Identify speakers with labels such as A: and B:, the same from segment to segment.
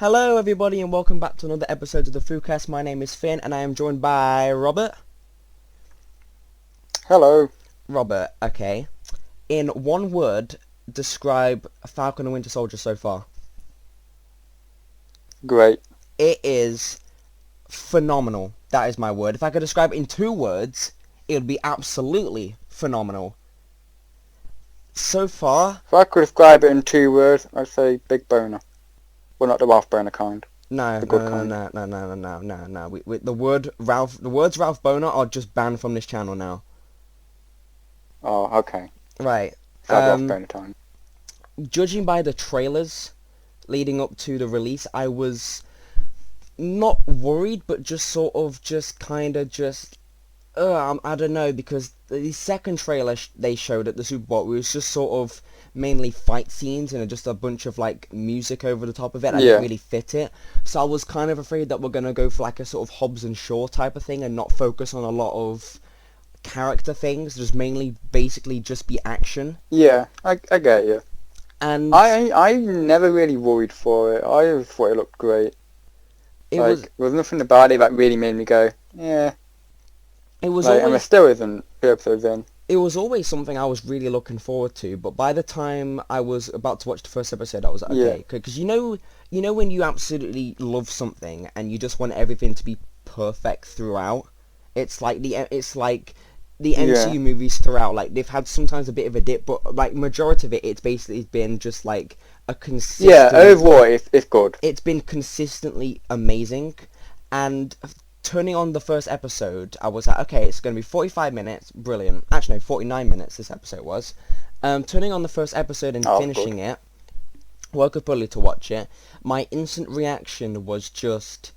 A: Hello everybody and welcome back to another episode of the Foocast. My name is Finn and I am joined by Robert.
B: Hello.
A: Robert, okay. In one word, describe Falcon and Winter Soldier so far.
B: Great.
A: It is phenomenal. That is my word. If I could describe it in 2 words, it would be absolutely phenomenal. So far...
B: If I could describe it in 2 words, I'd say big boner. Well, not the Ralph Boner kind.
A: No. The words Ralph Boner are just banned from this channel now.
B: Oh, okay.
A: Right.
B: Sad Ralph Boner time.
A: Judging by the trailers leading up to the release, I was not worried, but just I don't know, because the second trailer they showed at the Super Bowl was just sort of mainly fight scenes and just a bunch of like music over the top of it. I didn't really fit it, so I was kind of afraid that we're gonna go for like a sort of Hobbs and Shaw type of thing and not focus on a lot of character things, just mainly basically just be action.
B: Yeah, I get you.
A: And
B: I never really worried for it. I thought it looked great. There was nothing about it that really made me go, yeah.
A: It was
B: and there still isn't 2 episodes in.
A: It was always something I was really looking forward to, but by the time I was about to watch the first episode, I was like, okay, because you know when you absolutely love something and you just want everything to be perfect throughout. It's like the MCU movies throughout. Like they've had sometimes a bit of a dip, but like majority of it, it's basically been just like a consistent.
B: Yeah, overall, it's good.
A: It's been consistently amazing, and turning on the first episode, I was like, okay, it's going to be 45 minutes, brilliant. Actually, no, 49 minutes this episode was. Turning on the first episode and finishing it, woke up early to watch it, my instant reaction was just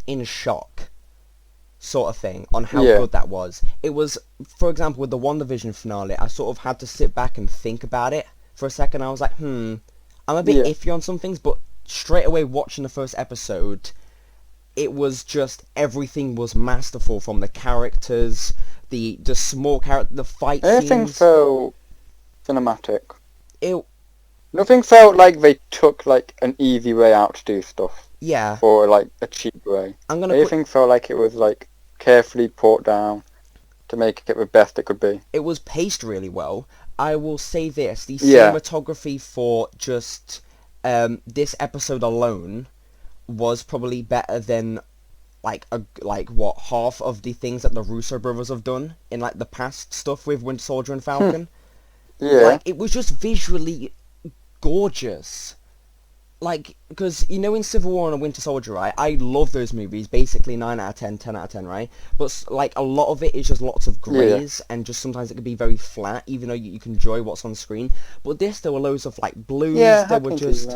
A: in shock, sort of thing, on how good that was. It was, for example, with the WandaVision finale, I sort of had to sit back and think about it for a second. I was like, I'm a bit iffy on some things, but straight away watching the first episode, it was just, everything was masterful, from the characters, the small character, the fight scenes.
B: Everything felt cinematic.
A: It
B: Nothing felt like they took like an easy way out to do stuff.
A: Yeah.
B: Or like a cheap way. Everything felt like it was like carefully put down to make it the best it could be.
A: It was paced really well. I will say this, the cinematography for just this episode alone was probably better than half of the things that the Russo brothers have done in like the past stuff with Winter Soldier and Falcon. Like it was just visually gorgeous. Like, because in Civil War and Winter Soldier, right, I love those movies, basically 9 out of 10, 10 out of 10, right? But like a lot of it is just lots of greys and just sometimes it can be very flat, even though you can enjoy what's on screen. But there were loads of like blues. There were just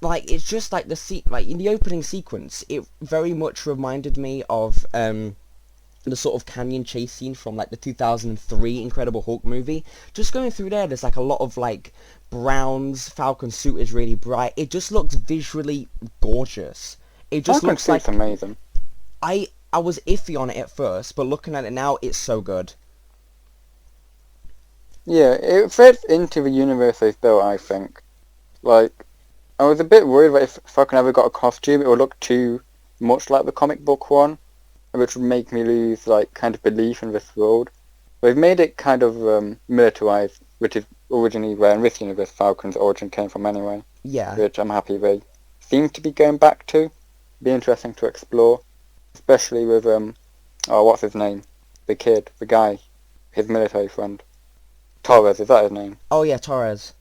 A: like, it's just like in the opening sequence, it very much reminded me of the sort of canyon chase scene from like the 2003 Incredible Hulk movie. Just going through there's like a lot of like browns. Falcon's suit is really bright. It just looks visually gorgeous. It just looks like
B: amazing.
A: I was iffy on it at first, but looking at it now, it's so good.
B: Yeah, it fits into the universe they've built, I think. Like, I was a bit worried that if Falcon ever got a costume, it would look too much like the comic book one, which would make me lose like kind of belief in this world. They've made it kind of militarized, which is originally where in this universe Falcon's origin came from anyway.
A: Yeah.
B: Which I'm happy they seem to be going back to. Be interesting to explore, especially with what's his name? The kid, the guy, his military friend. Torres, is that his name?
A: Oh yeah, Torres.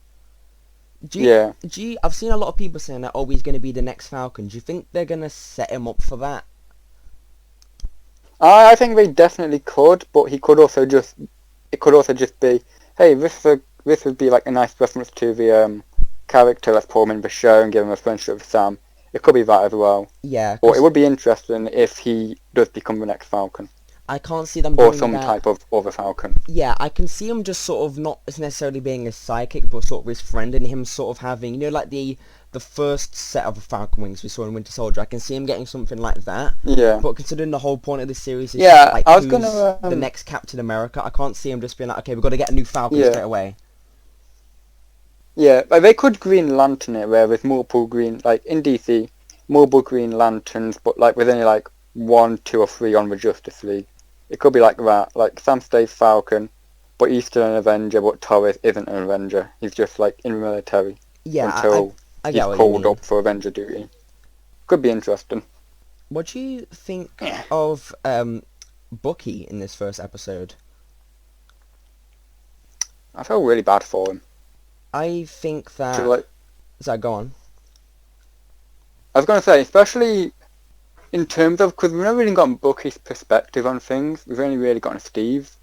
A: I've seen a lot of people saying that, he's going to be the next Falcon. Do you think they're going to set him up for that?
B: I think they definitely could, but it could also just be, hey, this would be like a nice reference to the character, let's pull him in the show and give him a friendship with Sam. It could be that as well.
A: Yeah.
B: Or it would be interesting if he does become the next Falcon.
A: I can't see them doing that.
B: Or some type of other Falcon.
A: Yeah, I can see him just sort of not necessarily being his sidekick, but sort of his friend, and him sort of having, like the first set of Falcon wings we saw in Winter Soldier. I can see him getting something like that.
B: Yeah.
A: But considering the whole point of this series is
B: I was
A: who's the next Captain America, I can't see him just being like, okay, we've got to get a new Falcon straight away.
B: Yeah, they could Green Lantern it, where there's multiple green, like in DC, multiple Green Lanterns, but like with only like 1, 2, or 3 on the Justice League. It could be like that. Like Sam stays Falcon, but he's still an Avenger, but Torres isn't an Avenger. He's just like in the military
A: Yeah,
B: until
A: I
B: he's
A: get what you
B: called
A: mean.
B: up for Avenger duty. Could be interesting.
A: What do you think of Bucky in this first episode?
B: I feel really bad for him.
A: I think that...
B: So, like,
A: Sorry, go on.
B: I was going to say, especially in terms of, because we've never really gotten Bucky's perspective on things. We've only really gotten Steve's.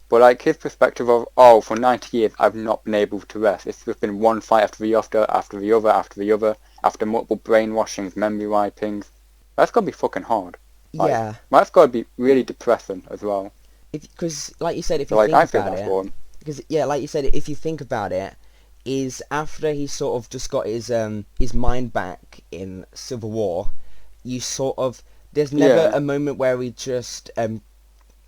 B: But like his perspective of, oh, for 90 years I've not been able to rest. It's just been one fight after the other, after the other, after the other, after multiple brainwashings, memory wipings. That's got to be fucking hard. Like,
A: Yeah.
B: that's got to be really depressing as well.
A: Because, like you said, if you
B: So, like,
A: think
B: I feel
A: about
B: bad
A: it...
B: for him.
A: Because, yeah, like you said, if you think about it, is after he sort of just got his mind back in Civil War, you sort of... There's never a moment where he just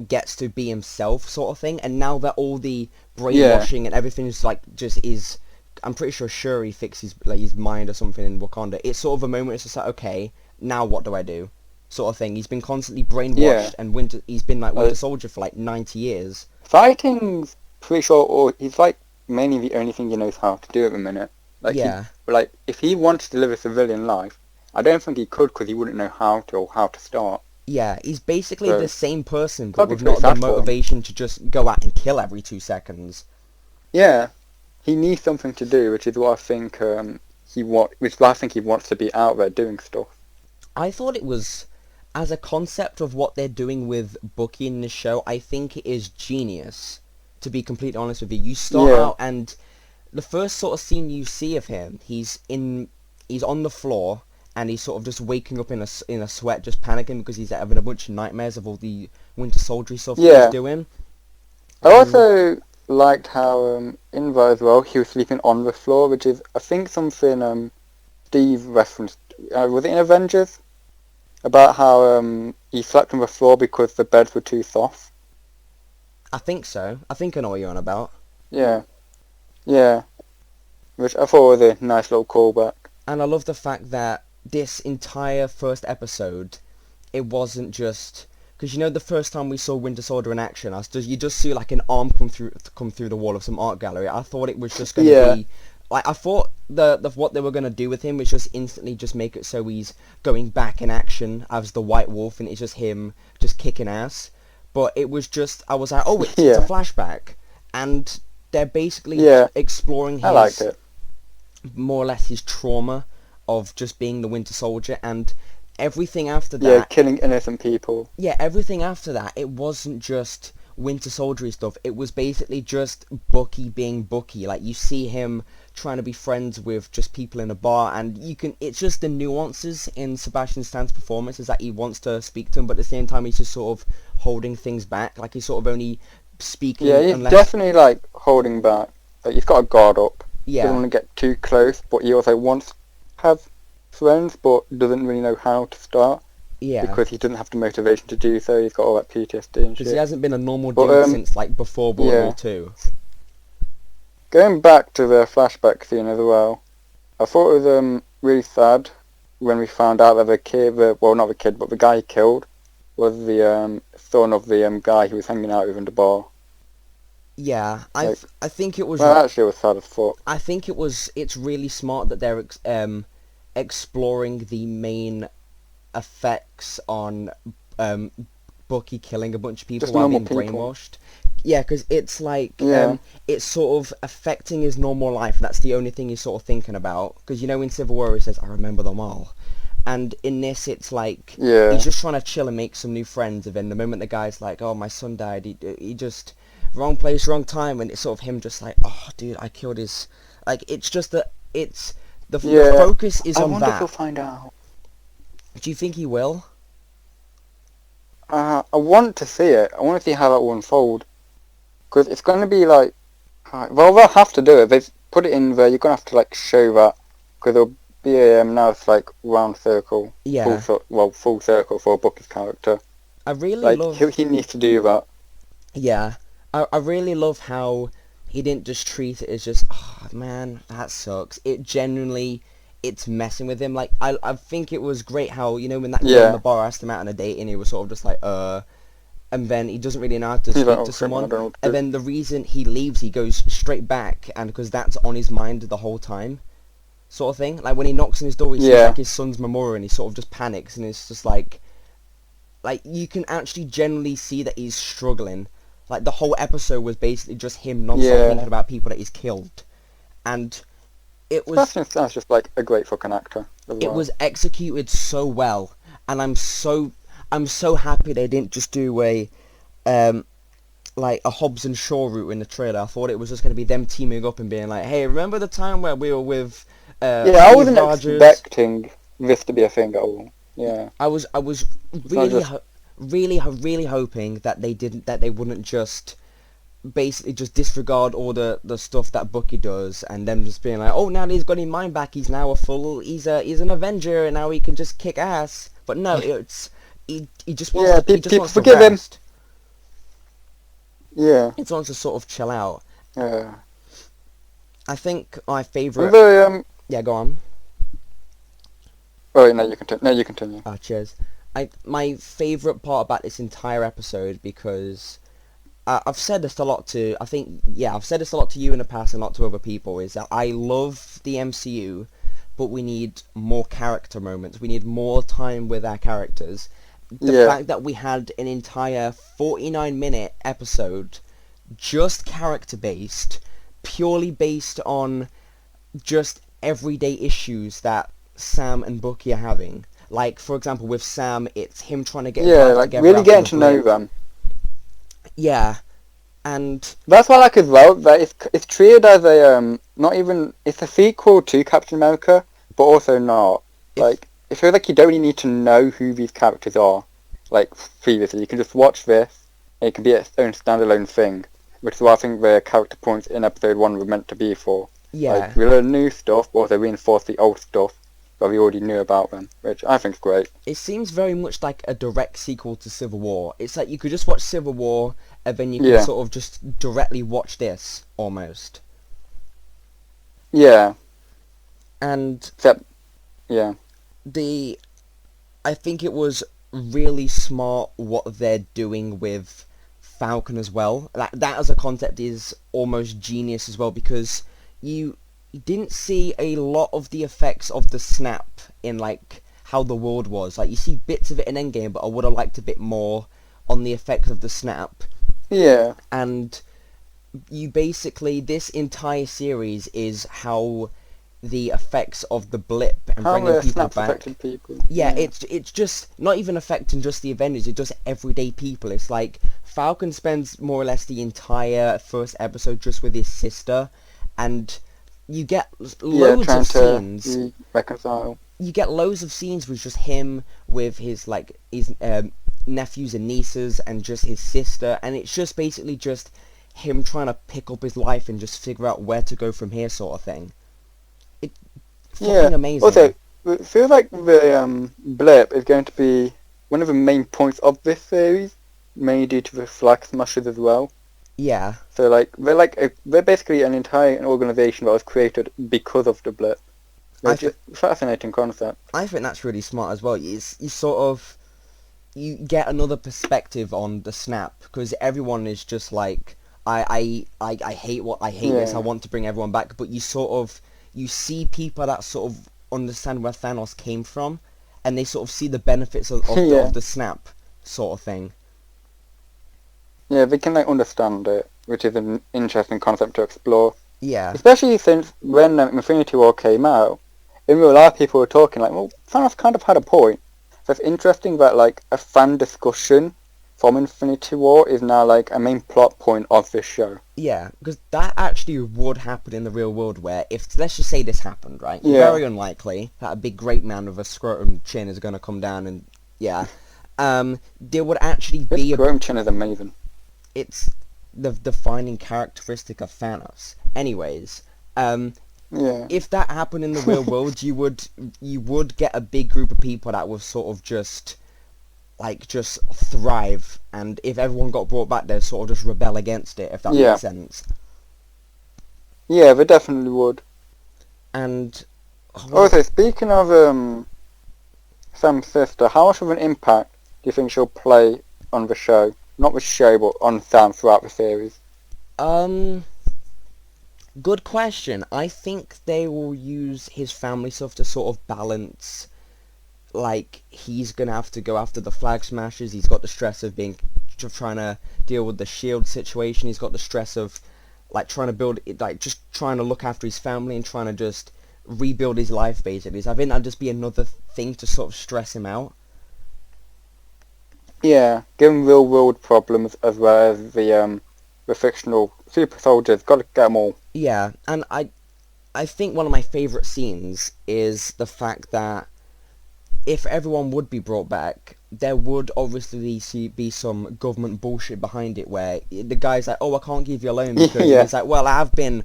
A: gets to be himself, sort of thing. And now that all the brainwashing and everything is like just is... I'm pretty sure Shuri fixed his mind or something in Wakanda. It's sort of a moment. It's just like, okay, now what do I do? Sort of thing. He's been constantly brainwashed, and he's been like Winter Soldier for like 90 years.
B: Fighting's pretty sure, or he's like mainly the only thing he knows how to do at the minute. Like,
A: yeah.
B: Like if he wants to live a civilian life, I don't think he could because he wouldn't know how to or how to start.
A: Yeah, he's basically
B: So,
A: the same person, but with
B: pretty
A: not the
B: sad for him.
A: motivation to just go out and kill every 2 seconds.
B: Yeah, he needs something to do, which is what I think which I think he wants to be out there doing stuff.
A: I thought it was, as a concept of what they're doing with Bucky in this show, I think it is genius, to be completely honest with you. You start out, and the first sort of scene you see of him, he's on the floor, and he's sort of just waking up in a sweat, just panicking because he's having a bunch of nightmares of all the Winter Soldier stuff he's doing.
B: I also liked how in there as well he was sleeping on the floor, which is I think something Steve referenced. Was it in Avengers? About how he slept on the floor because the beds were too soft.
A: I think so. I think I know what you're on about.
B: Yeah. Which I thought was a nice little callback.
A: And I love the fact that this entire first episode, it wasn't just... Because you know the first time we saw Winter Soldier in action, you just see like an arm come through the wall of some art gallery. I thought it was just going to be... Like, I thought what they were going to do with him was just instantly just make it so he's going back in action as the White Wolf, and it's just him just kicking ass. But it was just... I was like, oh, it's a flashback. And they're basically exploring his... more or less his trauma of just being the Winter Soldier, and everything after that...
B: Yeah, killing innocent people.
A: Yeah, everything after that, it wasn't just Winter Soldier stuff. It was basically just Bucky being Bucky. Like, you see him trying to be friends with just people in a bar, and it's just the nuances in Sebastian Stan's performance is that he wants to speak to him, but at the same time he's just sort of holding things back. Like, he's sort of only speaking...
B: Yeah, he's definitely, like, holding back. Like, he's got a guard up.
A: Yeah.
B: Doesn't want to get too close, but he also wants to have friends, but doesn't really know how to start.
A: Yeah.
B: Because he doesn't have the motivation to do so. He's got all that PTSD and shit.
A: Because he hasn't been a normal dude since, like, before World War II.
B: Going back to the flashback scene as well, I thought it was really sad when we found out that the kid, well, not the kid, but the guy he killed was the son of the guy he was hanging out with in the bar.
A: Yeah, I think it was...
B: Well, actually, it was sad as fuck.
A: I think it's really smart that they're exploring the main effects on Bucky killing a bunch of people while being brainwashed. Yeah, because it's like, it's sort of affecting his normal life. That's the only thing he's sort of thinking about. Because, you know, in Civil War he says, I remember them all. And in this, it's like, he's just trying to chill and make some new friends. And then the moment the guy's like, oh, my son died, he just... wrong place, wrong time, and it's sort of him just like, oh, dude, I killed his... Like, it's just that it's... The focus is on that.
B: I wonder if he'll find out.
A: Do you think he will?
B: I want to see it. I want to see how that will unfold. Because it's going to be like... well, they'll have to do it. They've put it in there. You're going to have to, like, show that. Because there'll be a... now it's, like, round circle.
A: Yeah.
B: Full circle for Bucky's character.
A: I really love...
B: He needs to do that.
A: Yeah. I really love how he didn't just treat it as just, oh, man, that sucks. It genuinely... it's messing with him. Like, I think it was great how, you know, when that girl in the bar asked him out on a date and he was sort of just like, and then he doesn't really know how to
B: He's
A: speak
B: like,
A: to someone.
B: and
A: then the reason he leaves, he goes straight back, and because that's on his mind the whole time, sort of thing. Like when he knocks on his door, he sees like his son's memorial, and he sort of just panics, and it's just like you can actually generally see that he's struggling. Like the whole episode was basically just him non-stop thinking about people that he's killed, and it was.
B: That's just like a great fucking actor.
A: It was executed so well, and I'm so happy they didn't just do a like a Hobbs and Shaw route in the trailer. I thought it was just going to be them teaming up and being like, hey, remember the time where we were with
B: I wasn't expecting this to be a thing at all. Yeah.
A: I was really hoping that they wouldn't just basically just disregard all the stuff that Bucky does, and them just being like, oh, now that he's got his mind back, he's now he's an Avenger, and now he can just kick ass. But no, it's he just wants to
B: forgive him. Yeah.
A: He just wants to sort of chill out.
B: Yeah.
A: I think my favourite... Yeah, go on.
B: Oh, no, you continue.
A: Ah, cheers. My favourite part about this entire episode, because I've said this a lot to... I've said this a lot to you in the past and a lot to other people, is that I love the MCU, but we need more character moments. We need more time with our characters. The fact that we had an entire 49-minute episode just character-based, purely based on just everyday issues that Sam and Bucky are having. Like, for example, with Sam, it's him trying to get together
B: really getting to know them.
A: Yeah, and
B: that's what I like as well. That it's treated as a it's a sequel to Captain America, but also not. It feels like you don't really need to know who these characters are, like previously. You can just watch this, and it can be its own standalone thing, which is what I think the character points in episode 1 were meant to be for.
A: Yeah.
B: Like, we learn new stuff, but also reinforce the old stuff that we already knew about them, which I think is great.
A: It seems very much like a direct sequel to Civil War. It's like you could just watch Civil War, and then you could sort of just directly watch this, almost.
B: Yeah.
A: And... I think it was really smart what they're doing with Falcon as well. That as a concept is almost genius as well, because you didn't see a lot of the effects of the snap in like how the world was. Like you see bits of it in Endgame, but I would have liked a bit more on the effects of the snap.
B: Yeah.
A: And you basically, this entire series is how the effects of the blip and
B: how
A: bringing people back.
B: People.
A: Yeah, it's just not even affecting just the Avengers. It's just everyday people. It's like Falcon spends more or less the entire first episode just with his sister, and you get loads of scenes.
B: Reconcile.
A: You get loads of scenes with just him with his nephews and nieces and just his sister, and it's just basically just him trying to pick up his life and just figure out where to go from here, sort of thing. Fucking amazing.
B: Also, it feels like the blip is going to be one of the main points of this series, mainly due to the flag smashers as well.
A: Yeah.
B: So they're basically an entire organization that was created because of the blip. It's just a fascinating concept.
A: I think that's really smart as well. You get another perspective on the snap, because everyone is just like, I hate this. I want to bring everyone back, but you see people that sort of understand where Thanos came from, and they sort of see the benefits of the snap, sort of thing.
B: Yeah, they can understand it, which is an interesting concept to explore.
A: Yeah.
B: Especially since when Infinity War came out, in real life people were talking like, well, Thanos kind of had a point. So it's interesting that a fan discussion from Infinity War is now a main plot point of this show.
A: Yeah, because that actually would happen in the real world, where if, let's just say this happened, right?
B: Yeah.
A: Very unlikely that a big great man with a scrotum chin is going to come down and, there would actually be
B: scrotum chin is amazing.
A: It's the defining characteristic of Thanos. Anyways, if that happened in the real world, you would get a big group of people that would sort of just thrive, and if everyone got brought back, they'd sort of just rebel against it, if that makes sense.
B: Yeah, they definitely would.
A: And
B: Also, speaking of Sam's sister, how much of an impact do you think she'll play on the show? Not the show, but on Sam throughout the series?
A: Um, Good question. I think they will use his family stuff to sort of balance, like, he's gonna have to go after the flag smashers, he's got the stress of trying to deal with the shield situation, he's got the stress of, like, trying to build, like, just trying to look after his family and trying to just rebuild his life, basically. So I think that'll just be another thing to sort of stress him out.
B: Yeah, given real world problems as well as the fictional super soldiers, got to get them all.
A: Yeah, and I think one of my favourite scenes is the fact that if everyone would be brought back, there would obviously be some government bullshit behind it where the guy's like, oh, I can't give you a loan because
B: Yeah.
A: it's like, well, I've been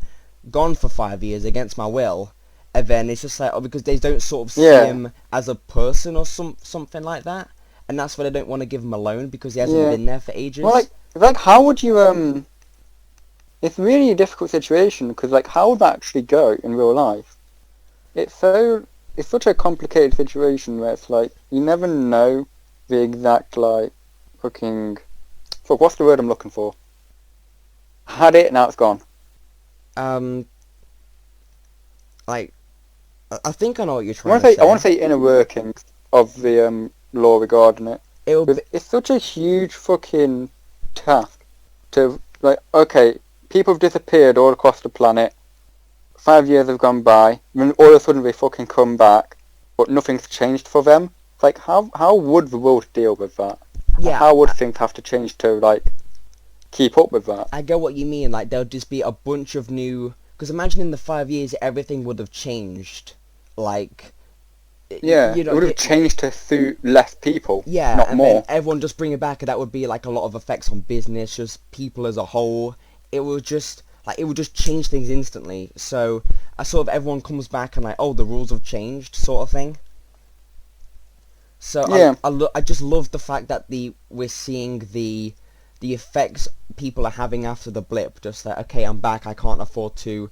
A: gone for 5 years against my will. And then it's just like, oh, because they don't sort of see him as a person or something like that. And that's why they don't want to give him a loan because he hasn't been there for ages.
B: Well, like how would you It's really a difficult situation because like how would that actually go in real life? It's such a complicated situation where it's like you never know the exact like fuck, what's the word I'm looking for? Had it, now it's gone.
A: Like, I think I know what you're trying to say.
B: I want to say inner workings of the law regarding it. It's such a huge fucking task to like. Okay, people have disappeared all across the planet. 5 years have gone by, and all of a sudden they fucking come back, but nothing's changed for them. Like, how would the world deal with that?
A: Yeah.
B: How would things have to change to, like, keep up with that?
A: I get what you mean, like, there'll just be a bunch of new... Because imagine in the 5 years, everything would have changed. Like...
B: Yeah, it would have changed to suit less people, not more.
A: Then everyone just bring it back, and that would be, like, a lot of effects on business, just people as a whole. It would just... Like, it would just change things instantly. So, sort of everyone comes back and like, oh, the rules have changed, sort of thing. So,
B: yeah.
A: I just love the fact that we're seeing the effects people are having after the blip. Just like, okay, I'm back, I can't afford to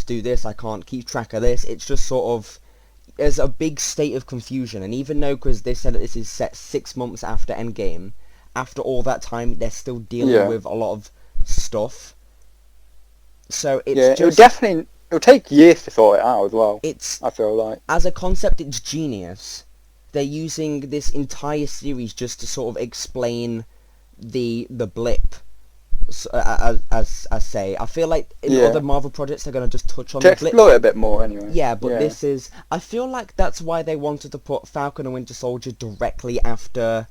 A: do this, I can't keep track of this. It's just sort of, there's a big state of confusion. And even though, because they said that this is set 6 months after Endgame, after all that time, they're still dealing with a lot of stuff. So it's
B: it'll take years to sort it out as well. I feel like
A: as a concept, it's genius. They're using this entire series just to sort of explain the blip. As say, I feel like in other Marvel projects they're gonna just touch on the blip.
B: To explore it a bit more anyway.
A: Yeah, but this is. I feel like that's why they wanted to put Falcon and Winter Soldier directly after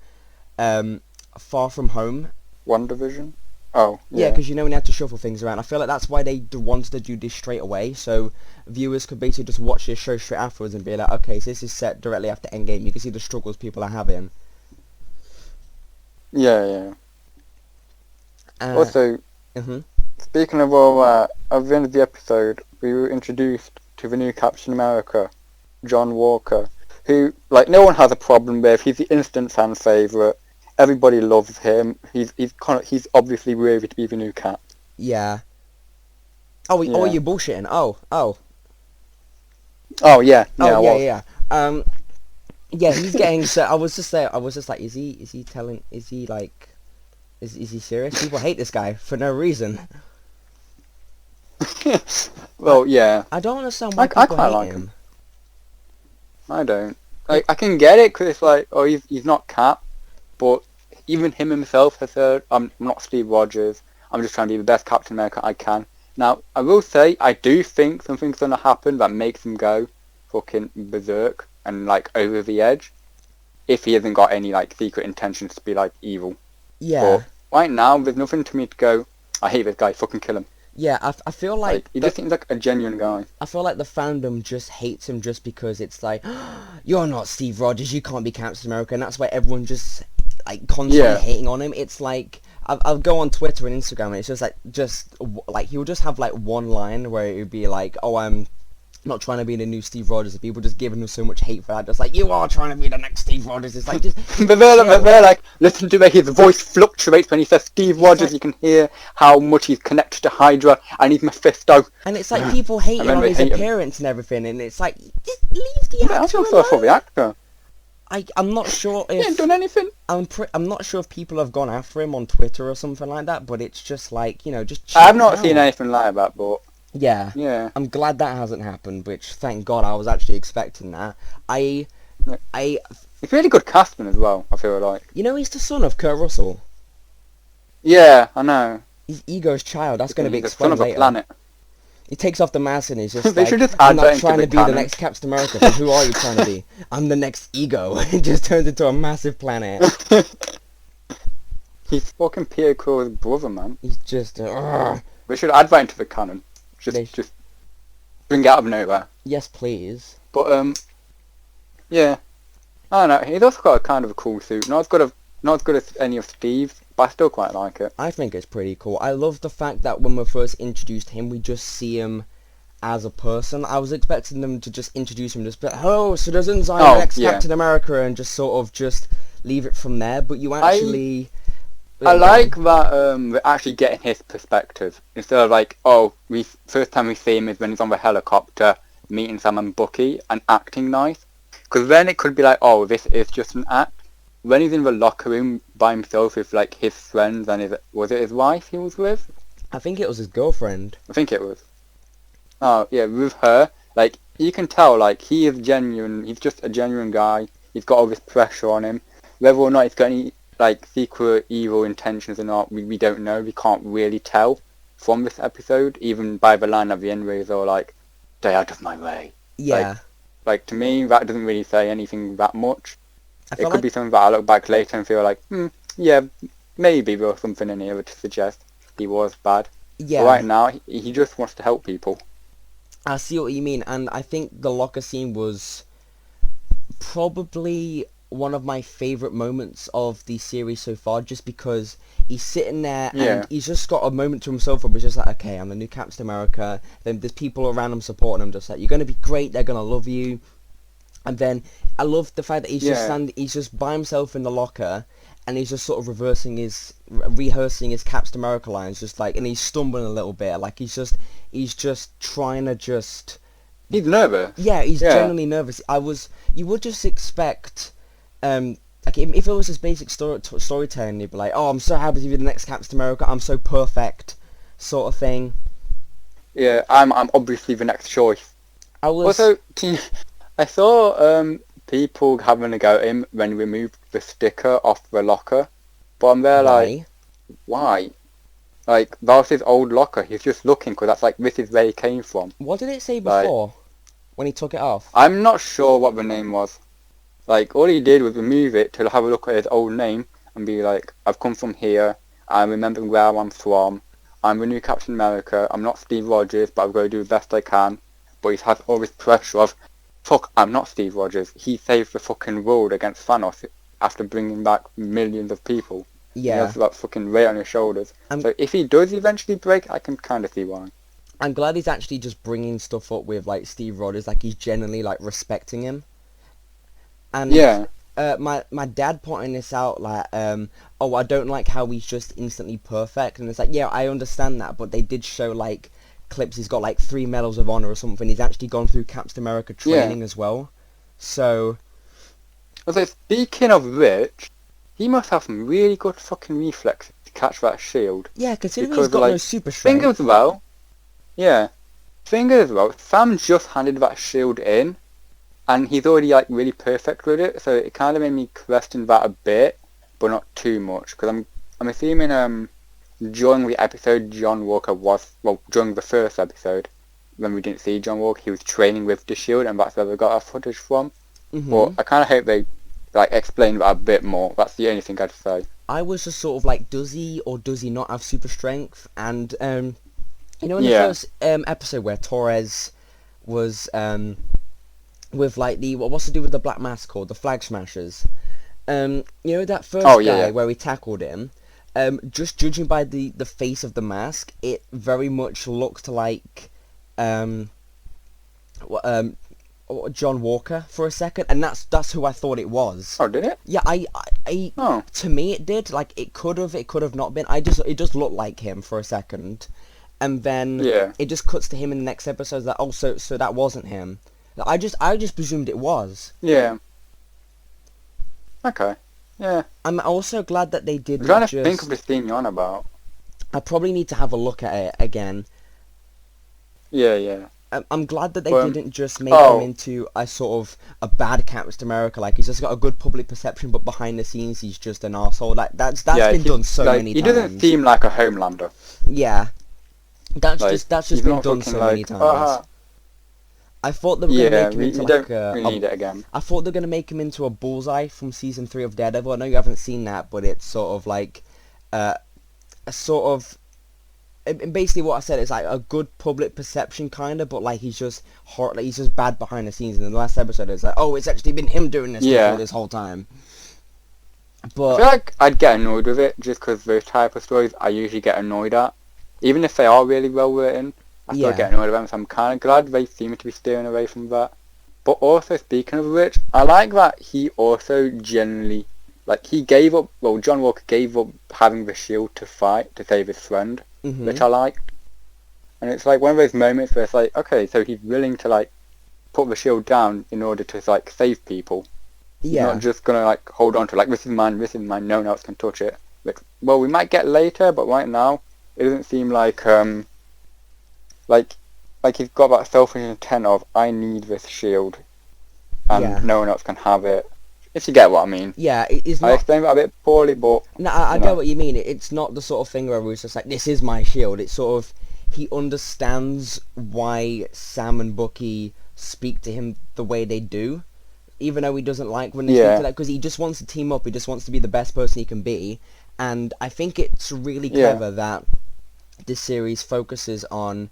A: Far From Home.
B: WandaVision. Oh,
A: yeah, because when you had to shuffle things around. I feel like that's why they wanted to do this straight away, so viewers could basically just watch this show straight afterwards and be like, okay, so this is set directly after Endgame. You can see the struggles people are having.
B: Yeah. Also, speaking of all that, at the end of the episode, we were introduced to the new Captain America, John Walker, who, like, no one has a problem with. He's the instant fan favourite. Everybody loves him. He's obviously worthy to be the new Cap.
A: Yeah. Oh, you're bullshitting. Oh,
B: yeah.
A: Yeah. Yeah, he's getting. So I was just like, is he serious? People hate this guy for no reason.
B: Well, yeah.
A: I don't understand why people hate him.
B: I don't. Like, I can get it because it's like, oh, he's not Cap. But even him himself has said, I'm not Steve Rogers, I'm just trying to be the best Captain America I can. Now, I will say, I do think something's going to happen that makes him go fucking berserk and, like, over the edge. If he hasn't got any, like, secret intentions to be, like, evil.
A: Yeah.
B: But right now, there's nothing to me to go, I hate this guy, fucking kill him.
A: Yeah, I feel like...
B: he just seems like a genuine guy.
A: I feel like the fandom just hates him just because it's like, oh, you're not Steve Rogers, you can't be Captain America, and that's why everyone just, like, constantly hating on him. It's like, I'll go on Twitter and Instagram, and it's just like, he'll just have, like, one line where it would be like, oh, not trying to be the new Steve Rogers, and people just giving him so much hate for that, just like, you are trying to be the next Steve Rogers. It's like, just
B: but they're like, listen to me, his voice fluctuates when he says Steve Rogers. You can hear how much he's connected to Hydra, and he's Mephisto.
A: And it's like people hating on his appearance and everything, and it's like, just leave the actor
B: I feel sorry for the actor.
A: I'm not sure if...
B: He ain't done anything.
A: I'm not sure if people have gone after him on Twitter or something like that, but it's just like, just chill
B: I've not
A: out.
B: seen anything like that, but...
A: Yeah. I'm glad that hasn't happened, which, thank God, I was actually expecting that.
B: It's really good casting as well, I feel like.
A: He's the son of Kurt Russell.
B: Yeah, I know.
A: He's Ego's child. That's going to be
B: He's the son
A: explained
B: of a
A: later.
B: planet.
A: He takes off the mask and he's just
B: They
A: like,
B: should just
A: I'm
B: add that
A: not
B: into
A: trying
B: the
A: to be
B: canon.
A: the next Captain America. So who are you trying to be? I'm the next Ego. It just turns into a massive planet.
B: He's fucking Peter Quill's brother, man.
A: He's just...
B: We should add that into the canon. Just bring it out of nowhere.
A: Yes, please.
B: But, yeah. I don't know, he's also got a kind of a cool suit. Not as good as any of Steve's, but I still quite like it.
A: I think it's pretty cool. I love the fact that when we first introduced him, we just see him as a person. I was expecting them to just introduce him, just be like, hello, citizens, I'm the next Captain America, and just sort of just leave it from there. But you actually...
B: I like that we're actually getting his perspective. Instead of like, first time we see him is when he's on the helicopter, meeting Sam and Bucky, and acting nice. Because then it could be like, this is just an act. When he's in the locker room by himself with like his friends and was it his wife he was with?
A: I think it was his girlfriend.
B: I think it was. Oh yeah, with her, like you can tell like he is genuine. He's just a genuine guy. He's got all this pressure on him. Whether or not he's got any like secret evil intentions or not, we don't know. We can't really tell from this episode, even by the line at the end where he's all like, "Stay out of my way."
A: Yeah.
B: Like to me, that doesn't really say anything that much. It could
A: like...
B: be something that I look back later and feel like, yeah, maybe there was something in here to suggest he was bad.
A: Yeah.
B: But right now, he just wants to help people.
A: I see what you mean, and I think the locker scene was probably one of my favourite moments of the series so far, just because he's sitting there and he's just got a moment to himself where he's just like, okay, I'm the new Captain America, then there's people around him supporting him, just like, you're going to be great, they're going to love you. And then I love the fact that he's just by himself in the locker, and he's just sort of rehearsing his Captain America lines, just like, and he's stumbling a little bit, like he's just trying to just...
B: He's nervous.
A: Yeah, he's genuinely nervous. You would just expect, like if it was just basic storytelling, you'd be like, I'm so happy to be the next Captain America, I'm so perfect, sort of thing.
B: Yeah, I'm obviously the next choice. Also, I saw people having a go at him when he removed the sticker off the locker, but I'm there like, why? Like, that was his old locker, he's just looking, because that's like, this is where he came from.
A: What did it say before, when he took it off?
B: I'm not sure what the name was. Like, all he did was remove it to have a look at his old name, and be like, I've come from here, I'm remembering where I'm from, I'm the new Captain America, I'm not Steve Rogers, but I've got to do the best I can. But he has all this pressure of, fuck, I'm not Steve Rogers. He saved the fucking world against Thanos after bringing back millions of people. Yeah. He has that fucking weight on his shoulders. So if he does eventually break, I can kind of see why.
A: I'm glad he's actually just bringing stuff up with, like, Steve Rogers, like, he's genuinely, like, respecting him. And my dad pointing this out, like, I don't like how he's just instantly perfect. And it's like, yeah, I understand that, but they did show, like, clips, he's got like 3 medals of honor or something. He's actually gone through Captain America training as well. So
B: speaking of which, he must have some really good fucking reflexes to catch that shield.
A: Yeah, considering he's got no super strength.
B: Thing as well, Sam just handed that shield in, and he's already like really perfect with it, so it kind of made me question that a bit, but not too much, because I'm assuming during the episode, John Walker during the first episode, when we didn't see John Walker, he was training with the shield, and that's where we got our footage from. But I kind of hope they like explain that a bit more. That's the only thing I'd say.
A: I was just sort of like, does he or does he not have super strength? And in the first episode where Torres was with like what's to do with the Black Mask called, the Flag Smashers. That first guy where we tackled him. Just judging by the face of the mask, it very much looked like John Walker for a second, and that's who I thought it was.
B: Oh, did it?
A: Yeah, to me it did. Like it could have not been. It just looked like him for a second, and then it just cuts to him in the next episode. That so that wasn't him. I just presumed it was.
B: Yeah. Okay. Yeah.
A: I'm also glad that they didn't.
B: I'm trying to think of the theme you're on about.
A: I probably need to have a look at it again.
B: Yeah.
A: I'm glad that they didn't just make him into a sort of a bad Captain America. Like he's just got a good public perception, but behind the scenes he's just an arsehole. Like that's been done so many times.
B: He doesn't seem like a Homelander.
A: Yeah, that's just been done so many times. I thought they were going to make him into like
B: really need it again.
A: I thought they were going to make him into a Bullseye from season 3 of Daredevil. I know you haven't seen that, but it's sort of like a sort of. Basically, what I said is like a good public perception, kind of, but like he's just he's just bad behind the scenes. And in the last episode, it's like, oh, it's actually been him doing this this whole time. But
B: I feel like I'd get annoyed with it just because those type of stories I usually get annoyed at, even if they are really well written. I still get annoyed at them, so I'm kind of glad they seem to be steering away from that. But also, speaking of which, I like that he also generally, like, he gave up. Well, John Walker gave up having the shield to fight to save his friend. Which I liked. And it's like one of those moments where it's like, okay, so he's willing to like put the shield down in order to like save people.
A: Yeah.
B: He's not just gonna like hold on to like this is mine, no one else can touch it. Like, well, we might get later, but right now it doesn't seem like he's got that selfish intent of I need this shield and no one else can have it. If you get what I mean.
A: Yeah, it's not...
B: I explained that a bit poorly, but...
A: No, I get what you mean. It's not the sort of thing where it's just like, this is my shield. It's sort of... He understands why Sam and Bucky speak to him the way they do. Even though he doesn't like when they speak to that. Because he just wants to team up. He just wants to be the best person he can be. And I think it's really clever that this series focuses on...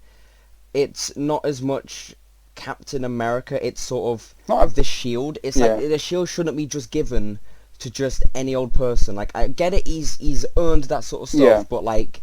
A: It's not as much... Captain America, it's sort of the shield. It's like the shield shouldn't be just given to just any old person. Like I get it, he's earned that sort of stuff, but like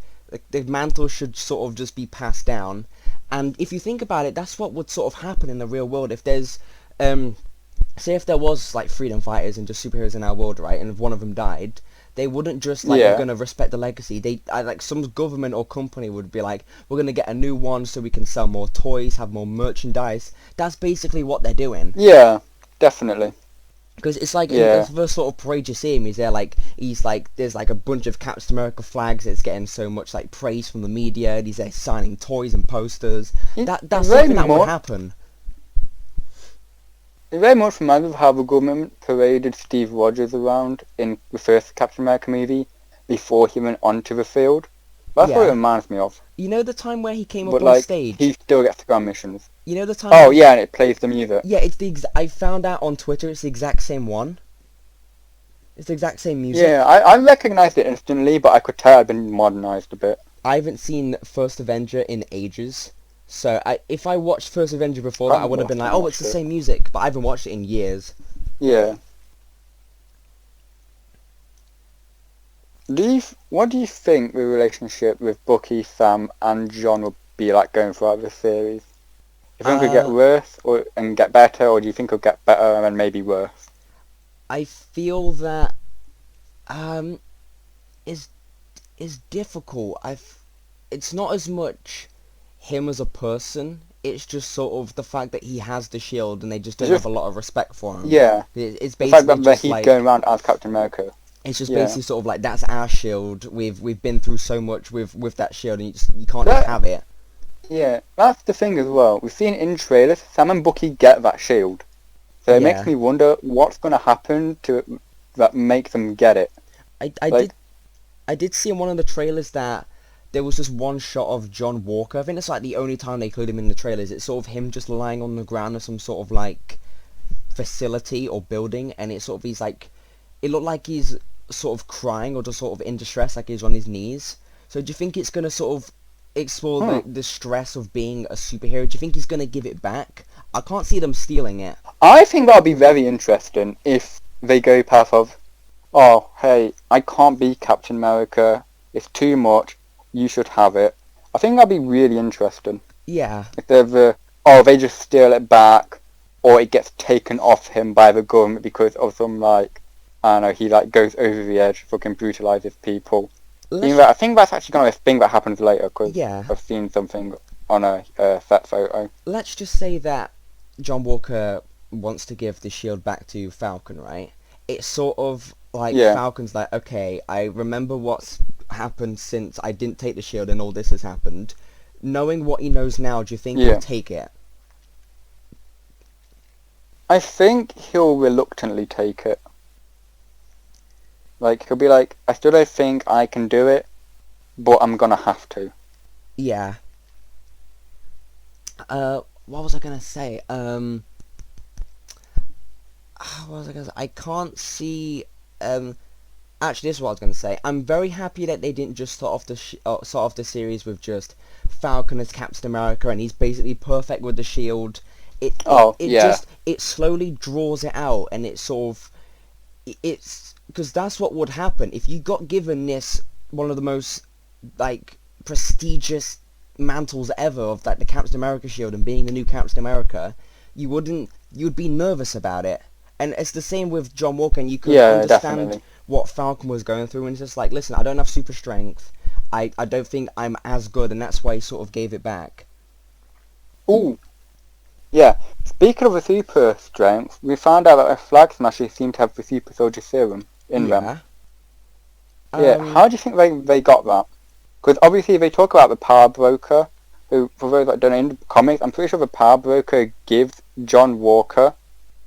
A: the mantle should sort of just be passed down. And if you think about it, that's what would sort of happen in the real world. If there's say if there was like freedom fighters and just superheroes in our world, right, and if one of them died, they wouldn't just like we're gonna respect the legacy. Like some government or company would be like, we're gonna get a new one so we can sell more toys, have more merchandise. That's basically what they're doing.
B: Yeah, definitely.
A: Because it's like in the sort of parade you see him, he's like there's like a bunch of Captain America flags. It's getting so much like praise from the media. And he's there signing toys and posters. That's something that would happen.
B: It very much reminds me of how the government paraded Steve Rogers around in the first Captain America movie before he went onto the field. That's what it reminds me of.
A: You know the time where he came up on stage?
B: He still gets to go on missions.
A: You know the time...
B: Oh, yeah, and it plays the music.
A: Yeah, it's I found out on Twitter it's the exact same one. It's the exact same music.
B: Yeah, I recognised it instantly, but I could tell it had been modernised a bit.
A: I haven't seen First Avenger in ages. So if I watched First Avenger before that, I would have been like, oh, it's the same music. But I haven't watched it in years.
B: Yeah. What do you think the relationship with Bucky, Sam, and John will be like going throughout the series? Do you think it'll get worse and get better, or do you think it'll get better and maybe worse?
A: I feel that is difficult. It's not as much him as a person, it's just sort of the fact that he has the shield and they just don't have a lot of respect for him.
B: Yeah.
A: It's basically
B: the fact that he's like, going around as Captain America.
A: It's just basically sort of like, that's our shield. We've been through so much with that shield, and you can't just have it.
B: Yeah, that's the thing as well. We've seen in trailers, Sam and Bucky get that shield. So it makes me wonder what's going to happen to that make them get it.
A: I did see in one of the trailers that there was just one shot of John Walker. I think it's like the only time they include him in the trailers. It's sort of him just lying on the ground of some sort of like facility or building, and it's sort of it looked like he's sort of crying or just sort of in distress, like he's on his knees. So do you think it's going to sort of explore the stress of being a superhero? Do you think he's going to give it back? I can't see them stealing it.
B: I think that'll be very interesting if they go path of, oh, hey, I can't be Captain America. It's too much. You should have it. I think that'd be really interesting.
A: Yeah.
B: If they're or they just steal it back, or it gets taken off him by the government because of some, like, I don't know, he, like, goes over the edge, fucking brutalizes people. I think that's actually kind of a thing that happens later, because
A: Yeah.
B: I've seen something on a set photo.
A: Let's just say that John Walker wants to give the shield back to Falcon, right? It's sort of like
B: Yeah.
A: Falcon's like, okay, I remember what's happened since I didn't take the shield and all this has happened. Knowing what he knows now, do you think he'll take it?
B: I think he'll reluctantly take it. Like, he'll be like, I still don't think I can do it, but I'm gonna have to.
A: Yeah. What was I gonna say? What was I gonna say? I can't see. Actually, this is what I was gonna say. I'm very happy that they didn't just start off the series with just Falcon as Captain America, and he's basically perfect with the shield. It slowly draws it out, and it sort of, it's because that's what would happen if you got given this one of the most like prestigious mantles ever of like the Captain America shield and being the new Captain America. You'd be nervous about it. And it's the same with John Walker, and you can understand what Falcon was going through, and it's just like, listen, I don't have super strength. I don't think I'm as good, and that's why he sort of gave it back.
B: Ooh. Yeah. Speaking of the super strength, we found out that the Flag Smashers seem to have the super soldier serum in them. Yeah, how do you think they got that? Because obviously they talk about the power broker, who, for those that don't know, in the comics, I'm pretty sure the power broker gives John Walker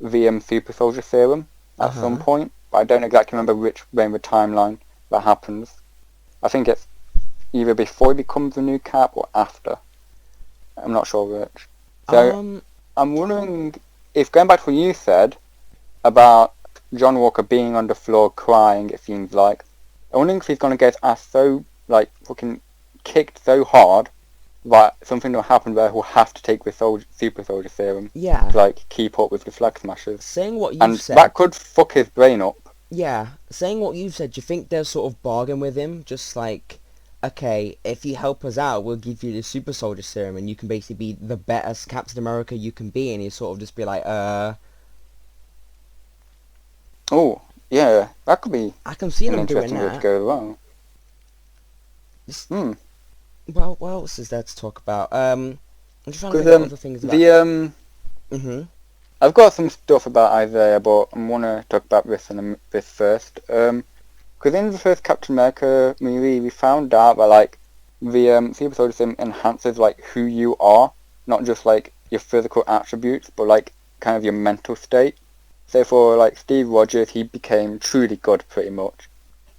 B: the super soldier serum at some point, but I don't exactly remember which way in the timeline that happens. I think it's either before he becomes the new Cap or after. I'm not sure which. So I'm wondering if, going back to what you said about John Walker being on the floor crying, it seems like, I'm wondering if he's going to get his ass so, like, fucking kicked so hard that something will happen where he'll have to take the super soldier serum to, like, keep up with the Flag Smashers.
A: Saying what you said...
B: And that could fuck his brain up.
A: Yeah, saying what you said, do you think they'll sort of bargain with him? Just like, okay, if you help us out, we'll give you the super soldier serum, and you can basically be the best Captain America you can be, and he'll sort of just be like,
B: Oh, yeah, that could be
A: I can see them doing
B: interesting way
A: that.
B: to go as well.
A: Well, what else is there to talk about? I'm just trying to think of other things about...
B: I've got some stuff about Isaiah, but I want to talk about this first. Because in the first Captain America movie, we found out that, like, the super soldier serum enhances, like, who you are, not just, like, your physical attributes, but, like, kind of your mental state. So for, like, Steve Rogers, he became truly good, pretty much.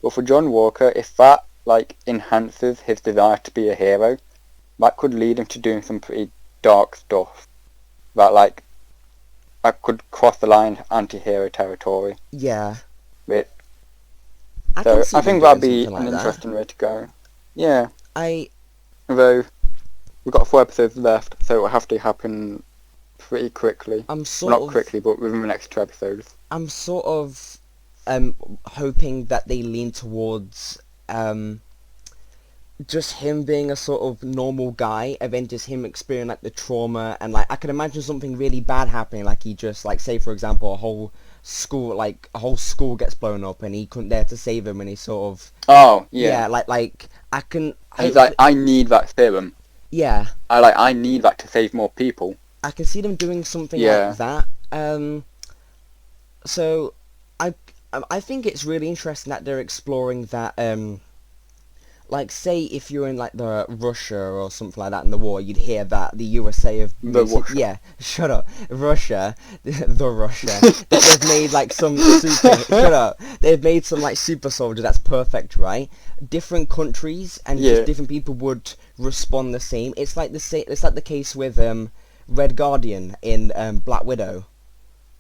B: But for John Walker, if that, like, enhances his desire to be a hero, that could lead him to doing some pretty dark stuff that, like, that could cross the line anti-hero territory.
A: Yeah.
B: I think that'd be an interesting way to go. Yeah. Although, we've got 4 episodes left, so it will have to happen pretty quickly. Not quickly, but within the next 2 episodes.
A: I'm sort of hoping that they lean towards just him being a sort of normal guy, and then just him experiencing like the trauma, and like I can imagine something really bad happening, like he just like, say for example, a whole school gets blown up and he couldn't dare to save him, and he sort of like I can.
B: And he's like, I need that serum.
A: Yeah.
B: I need that to save more people.
A: I can see them doing something like that. So I think it's really interesting that they're exploring that. Like, say if you're in like the Russia or something like that in the war, you'd hear that the USA have shut up, Russia, the Russia, that they've made like some they've made some like super soldier that's perfect, right? Different countries and just different people would respond the same. It's like the case with Red Guardian in Black Widow.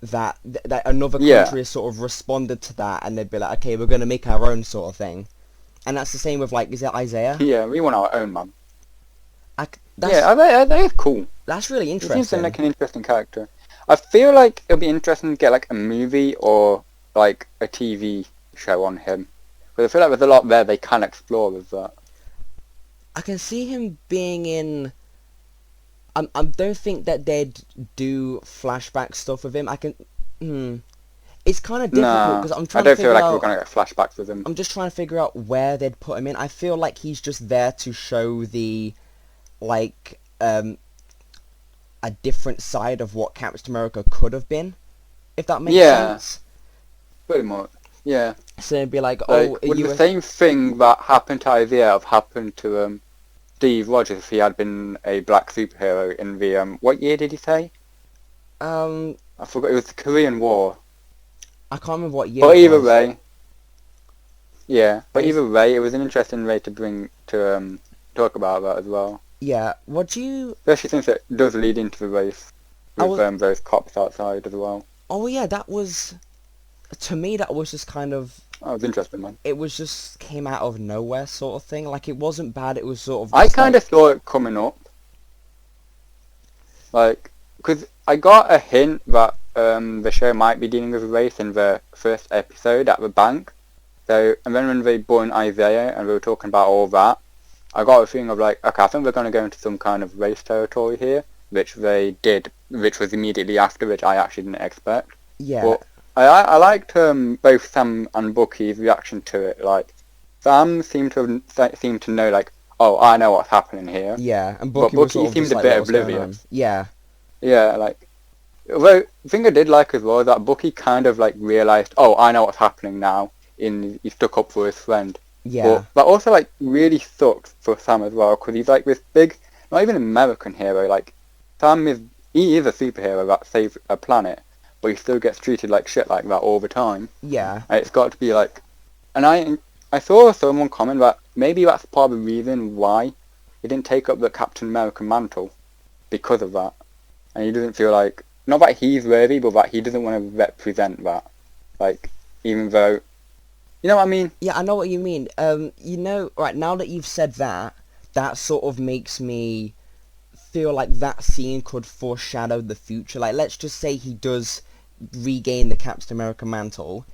A: That another country has sort of responded to that, and they'd be like, okay, we're going to make our own sort of thing. And that's the same with, like, is it Isaiah?
B: Yeah, we want our own, man. Isaiah is cool.
A: That's really interesting.
B: He seems like an interesting character. I feel like it'll be interesting to get, like, a movie or, like, a TV show on him. Because I feel like there's a lot there they can explore with that.
A: I can see him being in... I don't think that they'd do flashback stuff with him. It's kind of difficult
B: Nah,
A: because I'm
B: I
A: trying to
B: don't feel
A: figure
B: like we're
A: out.
B: gonna get flashbacks with him.
A: I'm just trying to figure out where they'd put him in. I feel like he's just there to show the like a different side of what Captain America could have been, if that makes
B: Yeah,
A: sense.
B: pretty much. Yeah,
A: So it'd be like, oh,
B: like would the same thing that happened to Isaiah have happened to Steve Rogers if he had been a black superhero in the what year did he say? I forgot. It was the Korean War.
A: I can't remember what year
B: But
A: it
B: either
A: was.
B: way, yeah. But
A: And it's
B: either way, it was an interesting way to bring to talk about that as well.
A: yeah. What do you?
B: Especially since it does lead into the race
A: I
B: with
A: was.
B: those cops outside as well.
A: Oh yeah, that was to me. That was just kind of.
B: That was interesting, man.
A: It was just came out of nowhere sort of thing. Like it wasn't bad. It was sort of
B: I
A: just
B: kind of
A: like
B: saw it coming up, like, because I got a hint that the show might be dealing with a race in the first episode at the bank. So, and then when they brought in Isaiah and we were talking about all that, I got a feeling of like, okay, I think we're going to go into some kind of race territory here, which they did, which was immediately after, which I actually didn't expect.
A: yeah,
B: But I liked both Sam and Bucky's reaction to it. Like, Sam seemed to know, like, oh, I know what's happening here.
A: yeah. And
B: But
A: Bucky was
B: Bucky
A: sort of
B: seemed
A: just
B: a
A: like,
B: bit
A: what's going on?
B: oblivious.
A: Yeah,
B: Yeah, like, although the thing I did like as well is that Bucky kind of like realised, oh, I know what's happening now. He stuck up for his friend.
A: yeah,
B: But that also like really sucks for Sam as well, because he's like this big, not even American hero. Like he is a superhero that saves a planet, but he still gets treated like shit like that all the time.
A: yeah,
B: And it's got to be like, and I saw someone comment that maybe that's part of the reason why he didn't take up the Captain America mantle, because of that, and he doesn't feel like, not that he's worthy, but that he doesn't want to represent that, like, even though, you know what I mean?
A: yeah. I know what you mean. Right now that you've said that, that sort of makes me feel like that scene could foreshadow the future. Like, let's just say he does regain the Captain America mantle.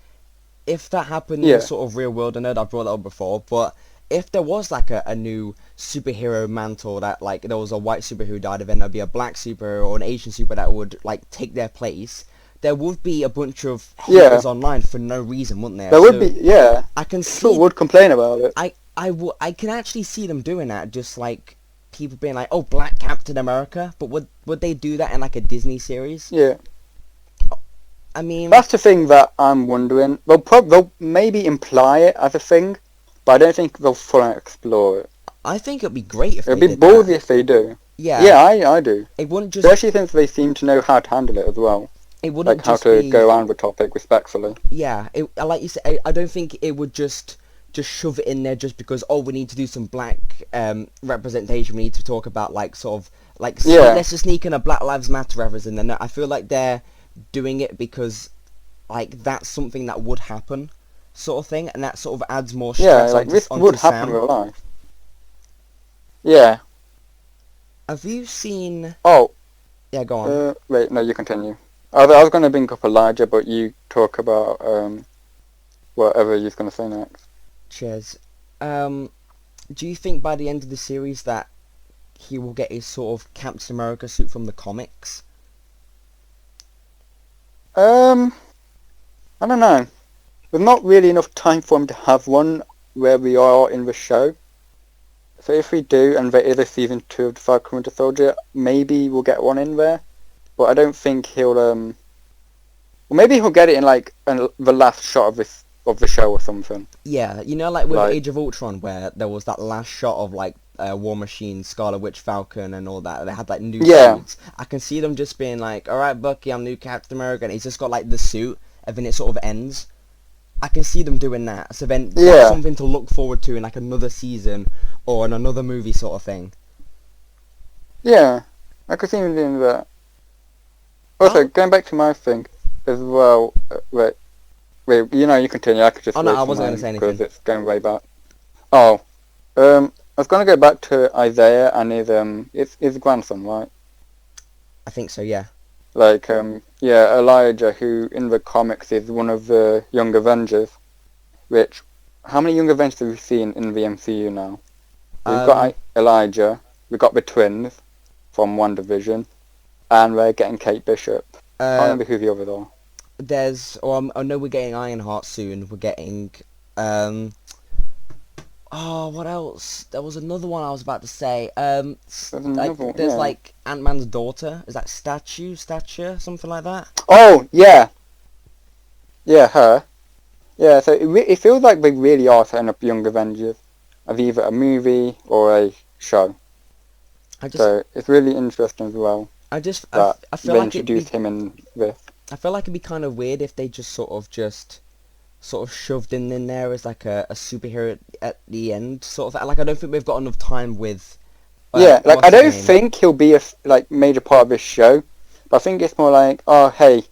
A: If that happened in
B: Yeah.
A: the sort of real world, I know that I've brought that up before, but if there was like a new superhero mantle that like there was a white superhero who died, and then there'd be a black superhero or an Asian super that would like take their place, there would be a bunch of
B: Yeah.
A: haters online for no reason, wouldn't there?
B: There would
A: So
B: be, yeah.
A: I can
B: People
A: see
B: would complain about it.
A: I can actually see them doing that, just like people being like, oh, Black Captain America, but would they do that in like a Disney series?
B: Yeah.
A: I mean,
B: That's the thing that I'm wondering. They'll maybe imply it as a thing, but I don't think they'll fully explore it.
A: I think it'd be great if
B: It'd
A: they
B: be
A: did
B: ballsy
A: that.
B: if they do.
A: Yeah,
B: Yeah, I do.
A: it wouldn't just
B: Especially since they seem to know how to handle it as well.
A: it wouldn't
B: Like how
A: just
B: to
A: be
B: go around the topic respectfully.
A: yeah. Like you said, I don't think it would just shove it in there just because we need to do some black representation. We need to talk about like sort of like
B: Yeah.
A: let's just sneak in a Black Lives Matter reference in there. No, I feel like they're doing it because like that's something that would happen, sort of thing, and that sort of adds more
B: Yeah,
A: stress
B: like
A: onto,
B: this
A: onto
B: would happen in
A: Sam.
B: real life. Yeah.
A: Have you seen?
B: Oh,
A: Yeah, go on.
B: wait, no, you continue. I was going to bring up Elijah, but you talk about whatever you're going to say next.
A: Cheers. Do you think by the end of the series that he will get his sort of Captain America suit from the comics?
B: I don't know. There's not really enough time for him to have one where we are in the show. So if we do, and there is a season 2 of the Falcon Winter Soldier, maybe we'll get one in there. But I don't think he'll, well, maybe he'll get it in, like, the last shot of the show or something.
A: Yeah, you know, like with
B: Like-
A: Age of Ultron, where there was that last shot of like War Machine, Scarlet Witch, Falcon, and all that. They had like new
B: Yeah.
A: suits. I can see them just being like, "All right, Bucky, I'm new Captain America," and he's just got like the suit, and then it sort of ends. I can see them doing that. So then
B: Yeah.
A: that's something to look forward to in like another season or in another movie sort of thing.
B: Yeah, I could see him doing that. Also,
A: Oh.
B: going back to my thing as well, wait, you continue, I could just
A: Oh, no,
B: wait
A: I
B: for
A: wasn't gonna
B: mine,
A: say anything.
B: because it's going way back. Oh, I was going to go back to Isaiah and his grandson, right?
A: I think so. Yeah.
B: Like, yeah, Elijah, who in the comics is one of the Young Avengers, which, how many Young Avengers have we seen in the MCU now? We've got Elijah, we've got the twins from WandaVision, and we're getting Kate Bishop. I can't
A: Uh,
B: remember who the others are.
A: I know we're getting Ironheart soon. We're getting, oh, what else? There was another one I was about to say.
B: There's another one,
A: There's
B: yeah.
A: like Ant-Man's daughter. Is that Stature, something like that?
B: Oh, yeah. Yeah, her. Yeah, so it feels like they really are setting up Young Avengers as either a movie or a show.
A: I just,
B: So it's really interesting as well that
A: I feel
B: they
A: like
B: introduced him in this.
A: I feel like it'd be kind of weird if they just sort of shoved him in there as like a superhero at the end, sort of. Like, I don't think we've got enough time with.
B: Yeah, like
A: What's
B: I
A: his
B: don't
A: name?
B: think he'll be a major part of this show, but I think it's more like, oh hey,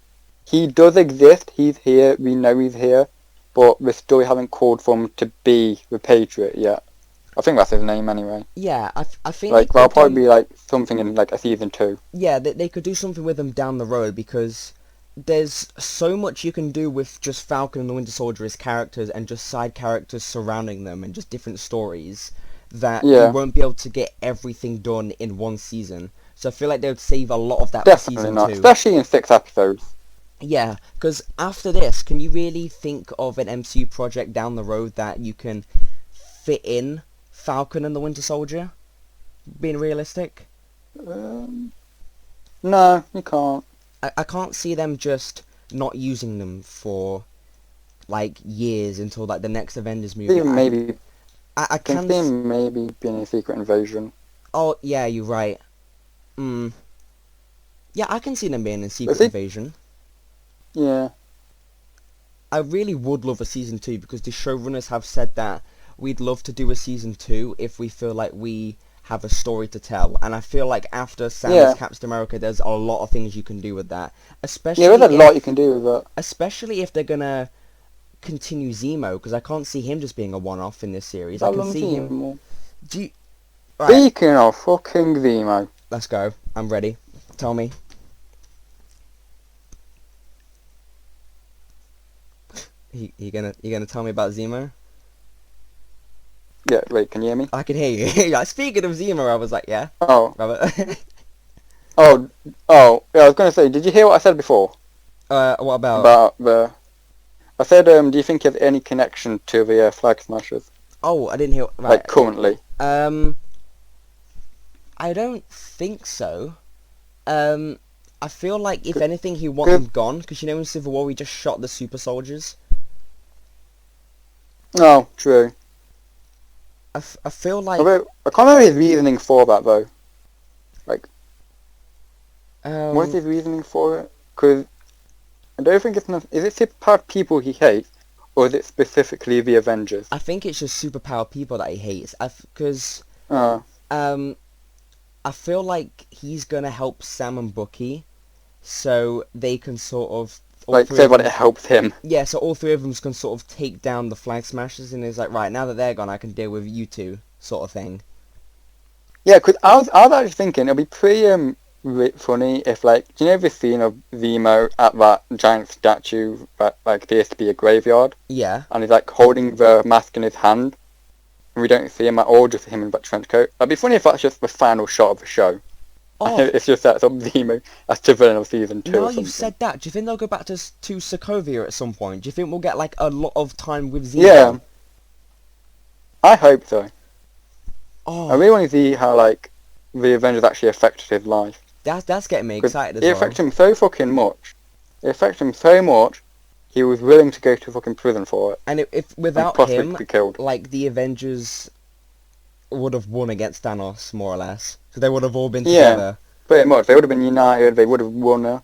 B: he does exist, he's here, we know he's here, but we still haven't called for him to be the Patriot yet. I think that's his name anyway.
A: Yeah, I think
B: Like
A: they
B: that'll
A: could,
B: probably be like something in like a season 2.
A: yeah, they could do something with them down the road, because there's so much you can do with just Falcon and the Winter Soldier as characters and just side characters surrounding them and just different stories that you
B: Yeah,
A: won't be able to get everything done in one season. So I feel like they would save a lot of that for
B: definitely
A: season
B: not,
A: 2.
B: especially in 6 episodes.
A: Yeah, because after this, can you really think of an MCU project down the road that you can fit in Falcon and the Winter Soldier? Being realistic?
B: No, you can't.
A: I can't see them just not using them for like years until like the next Avengers movie.
B: Even maybe,
A: I
B: can
A: can.
B: see him maybe being a secret invasion.
A: Oh yeah, you're right. Yeah, I can see them being in Secret
B: Is he?
A: Invasion.
B: Yeah.
A: I really would love a season 2, because the showrunners have said that we'd love to do a season 2 if we feel like we have a story to tell. And I feel like after Sam
B: Yeah.
A: as Captain America, there's a lot of things you can do with that. Especially
B: Yeah, there's a lot you can do with that.
A: especially if they're gonna continue Zemo, because I can't see him just being a one-off in this series. I
B: How
A: can
B: long
A: see him.
B: Zemo?
A: Do you... Right,
B: Speaking of fucking Zemo.
A: let's go. I'm ready. Tell me. You gonna tell me about Zemo?
B: Yeah, wait, can you hear me?
A: I can hear you. Yeah, speaking of Zemo, I was like, yeah,
B: Oh,
A: Robert.
B: oh, yeah, I was going to say, did you hear what I said before?
A: What about?
B: About the... I said, do you think you have any connection to the Flag Smashers?
A: Oh, I didn't hear. Right.
B: Like, currently?
A: I don't think so. I feel like if anything, he wants them gone, because you know in Civil War we just shot the super soldiers.
B: No, true.
A: I feel like
B: Although, I can't remember his reasoning for that, though. Like, what's his reasoning for it? Because I don't think it's enough. Is it superpowered people he hates, or is it specifically the Avengers?
A: I think it's just superpowered people that he hates. Because
B: Oh,
A: I feel like he's gonna help Sam and Bucky, so they can sort of
B: like, say what it helps him.
A: Yeah, so all three of them can sort of take down the Flag Smashers, and it's like, right, now that they're gone, I can deal with you two, sort of thing.
B: Yeah, because I was actually thinking it'd be pretty funny if, like, do you know the scene of Zemo at that giant statue that like appears to be a graveyard,
A: Yeah.
B: and he's like holding the mask in his hand, and we don't see him at all, just him in that trench coat. That'd be funny if that's just the final shot of the show.
A: Oh,
B: It's just that some Zemo as the villain of season 2
A: now
B: or something.
A: you've said that, do you think they'll go back to Sokovia at some point? Do you think we'll get, like, a lot of time with Zemo?
B: Yeah, I hope so.
A: Oh,
B: I really want to see how, like, the Avengers actually affected his life.
A: that's getting me
B: 'Cause
A: excited as
B: it
A: well.
B: affected him so fucking much. It affected him so much, he was willing to go to fucking prison for it.
A: And if
B: And
A: without
B: possibly
A: him,
B: be killed.
A: like, the Avengers would have won against Thanos, more or less. So they would have all been
B: Yeah.
A: together.
B: Pretty much. They would have been united, they would have won.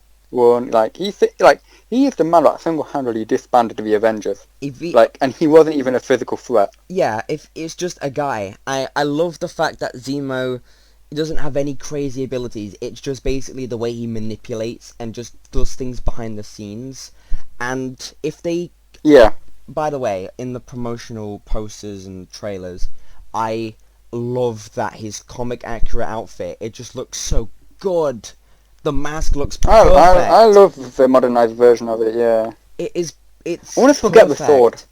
B: Like, he is the man that single-handedly disbanded the Avengers.
A: If he,
B: Like, and he wasn't even a physical threat.
A: yeah, if it's just a guy. I love the fact that Zemo doesn't have any crazy abilities. It's just basically the way he manipulates and just does things behind the scenes. And if they,
B: Yeah.
A: by the way, in the promotional posters and trailers, I love that his comic accurate outfit. It just looks so good. The mask looks perfect.
B: I love the modernized version of it, yeah.
A: It is. It's.
B: I want to still get the
A: perfect.
B: sword.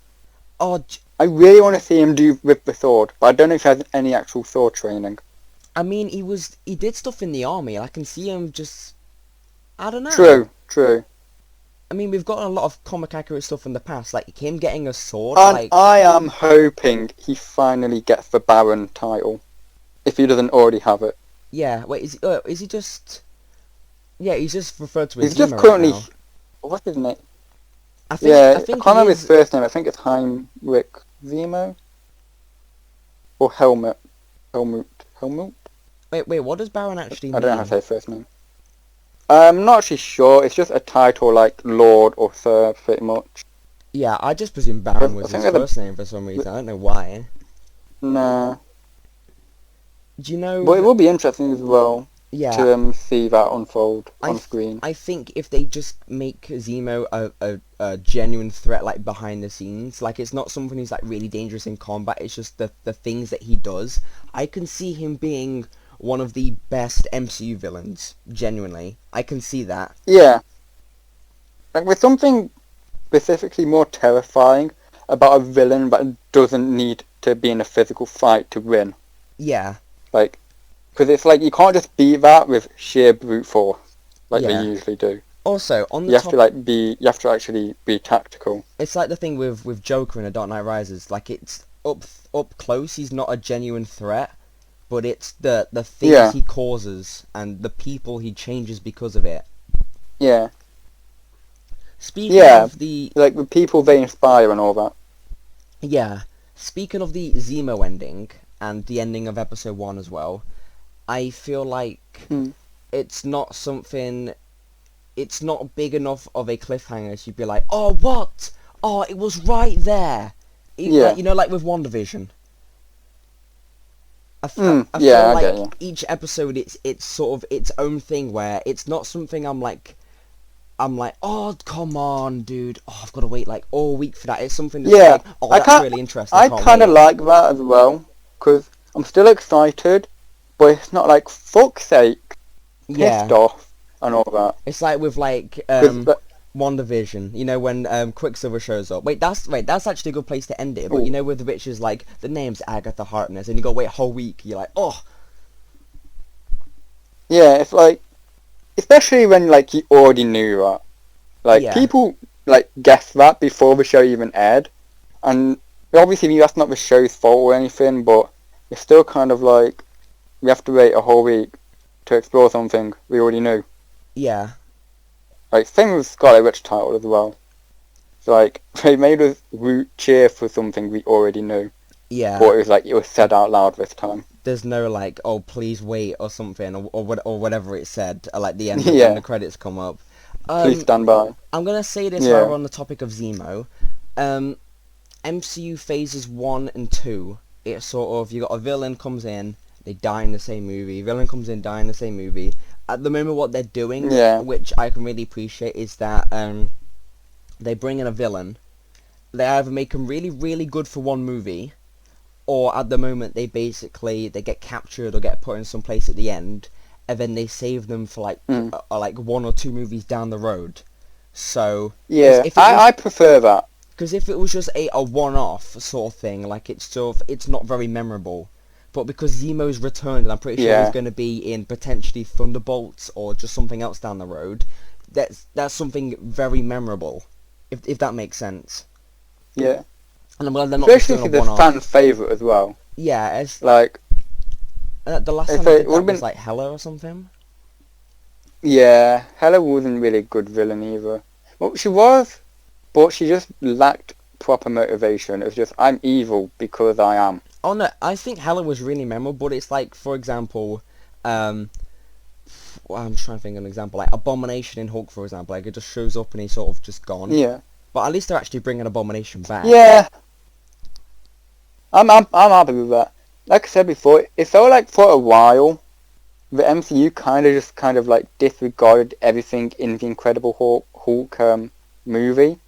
A: Oh,
B: I really want to see him do with the sword, but I don't know if he has any actual sword training.
A: I mean, he did stuff in the army. I can see him just, I don't know.
B: True.
A: I mean, we've got a lot of comic accurate stuff in the past, like him getting a sword.
B: And
A: Like,
B: I am hoping he finally gets the Baron title, if he doesn't already have it.
A: yeah. Wait, is he just? Yeah, he's just referred to as
B: He's just
A: Zemo right
B: currently...
A: now.
B: What's his name?
A: I
B: I
A: think
B: can't
A: he
B: remember
A: is.
B: his first name. I think it's Heinrich Zemo? Or Helmut. Helmut?
A: Wait. What does Baron actually mean?
B: I don't know how to say his first name. I'm not actually sure. It's just a title like Lord or Sir, pretty much.
A: Yeah, I just presumed Baron was
B: I think
A: his
B: they're
A: first name for some reason. I don't know why.
B: Nah.
A: Do you know?
B: But it will be interesting as well
A: Yeah,
B: to see that unfold on screen.
A: I think if they just make Zemo a genuine threat, like behind the scenes, like it's not something who's like really dangerous in combat, it's just the things that he does, I can see him being one of the best MCU villains, genuinely. I can see that.
B: Yeah. Like with something specifically more terrifying about a villain that doesn't need to be in a physical fight to win.
A: Yeah.
B: Like, because it's like you can't just beat that with sheer brute force, like they
A: Yeah.
B: usually do.
A: Also, on the
B: You have
A: top,
B: to you have to actually be tactical.
A: it's like the thing with Joker in A Dark Knight Rises. Like it's up close, he's not a genuine threat, but it's the things he causes and the people he changes because of it.
B: Yeah.
A: Speaking of the
B: like the people they inspire and all that.
A: Yeah. Speaking of the Zemo ending and the ending of episode 1 as well, I feel like it's not something... It's not big enough of a cliffhanger so you'd be like, oh, what? Oh, it was right there. Like, you know, like with WandaVision. I feel like each episode it's sort of its own thing where it's not something I'm like, oh, come on, dude. Oh, I've got to wait like all week for that. It's something that's like, oh, that's really interesting.
B: I kind of like that as well, because I'm still excited, but it's not like, fuck's sake, pissed off and all that.
A: It's like with like WandaVision, you know, when Quicksilver shows up. Wait, that's actually a good place to end it. But you know, with the bitches like the name's Agatha Harkness, and you got to wait a whole week. You're like, oh.
B: Yeah, it's like, especially when like you already knew that. Like people like guessed that before the show even aired, and obviously that's not the show's fault or anything, but it's still kind of like we have to wait a whole week to explore something we already knew.
A: Yeah.
B: Like same with Scarlet Witch title as well. It's like they made us cheer for something we already knew.
A: Yeah.
B: But it was said out loud this time.
A: There's no like, oh please wait or something or whatever it said at like the end when the credits come up.
B: Please stand by.
A: I'm gonna say this while we're on the topic of Zemo. MCU phases 1 and 2. It's sort of, you got a villain comes in, they die in the same movie. Villain comes in, die in the same movie. At the moment, what they're doing, which I can really appreciate, is that they bring in a villain. They either make him really, really good for one movie, or at the moment they get captured or get put in some place at the end, and then they save them for like 1 or 2 movies down the road. So
B: I prefer that.
A: Because if it was just a one-off sort of thing, like it's not very memorable. But because Zemo's returned, and I'm pretty sure he's going to be in potentially Thunderbolts or just something else down the road, that's something very memorable, if that makes sense.
B: Yeah.
A: And I'm glad they're not
B: especially
A: doing
B: if it's a fan favourite as well.
A: Yeah, it's
B: like
A: the last time I did that was like Hela or something.
B: Yeah, Hela wasn't really a good villain either. Well, she was, but she just lacked proper motivation. It was just, I'm evil because I am.
A: Oh no, I think Hela was really memorable, but it's like, for example, I'm trying to think of an example, like Abomination in Hulk, for example, like it just shows up and he's sort of just gone.
B: Yeah.
A: But at least they're actually bringing Abomination back.
B: Yeah. I'm happy with that. Like I said before, it felt like for a while, the MCU kind of like disregarded everything in the Incredible Hulk movie.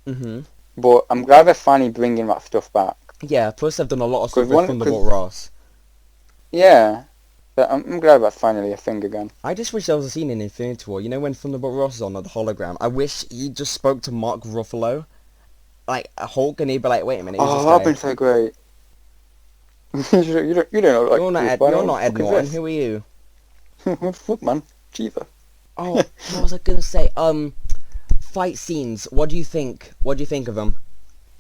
A: Mhm.
B: But I'm glad they're finally bringing that stuff back.
A: Yeah, plus they've done a lot of stuff with Thunderbolt Ross.
B: Yeah, but I'm glad that's finally a thing again.
A: I just wish there was a scene in Infinity War. You know when Thunderbolt Ross is on the hologram? I wish he just spoke to Mark Ruffalo, like a Hulk, and he'd be like, "Wait a minute."
B: Oh, that'd been so great. you don't know like
A: You're not Ed Norton. Who are you?
B: What the fuck, man? Jesus.
A: Oh, what was I gonna say? Fight scenes. What do you think? What do you think of them?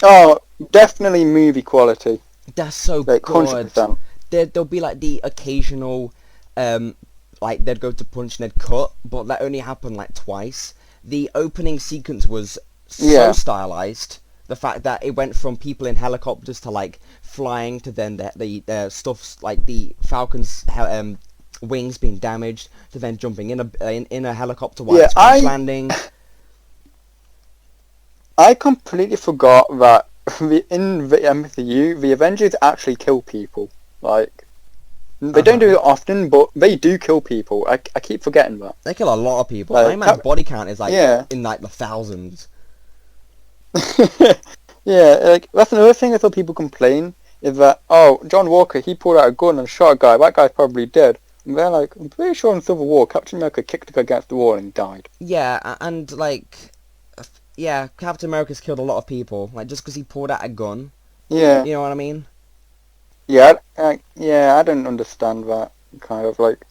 B: Oh, definitely movie quality.
A: That's so
B: like,
A: good.
B: 100%.
A: There'll be like the occasional, like they'd go to punch and they'd cut, but that only happened like twice. The opening sequence was so stylized. The fact that it went from people in helicopters to like flying to then the stuff's like the Falcon's wings being damaged to then jumping in a helicopter while it's crash landing.
B: I completely forgot that in the MCU, the Avengers actually kill people. Like, they don't do it often, but they do kill people. I keep forgetting that.
A: They kill a lot of people. Iron Man's body count is like in like the thousands.
B: Yeah, like that's another thing I thought people complain is that John Walker, he pulled out a gun and shot a guy. That guy's probably dead. And they're like, I'm pretty sure in Civil War, Captain America kicked a guy against the wall and died.
A: Yeah, and like, yeah, Captain America's killed a lot of people. Like just because he pulled out a gun.
B: Yeah.
A: You know what I mean?
B: Yeah, I don't understand that kind of like.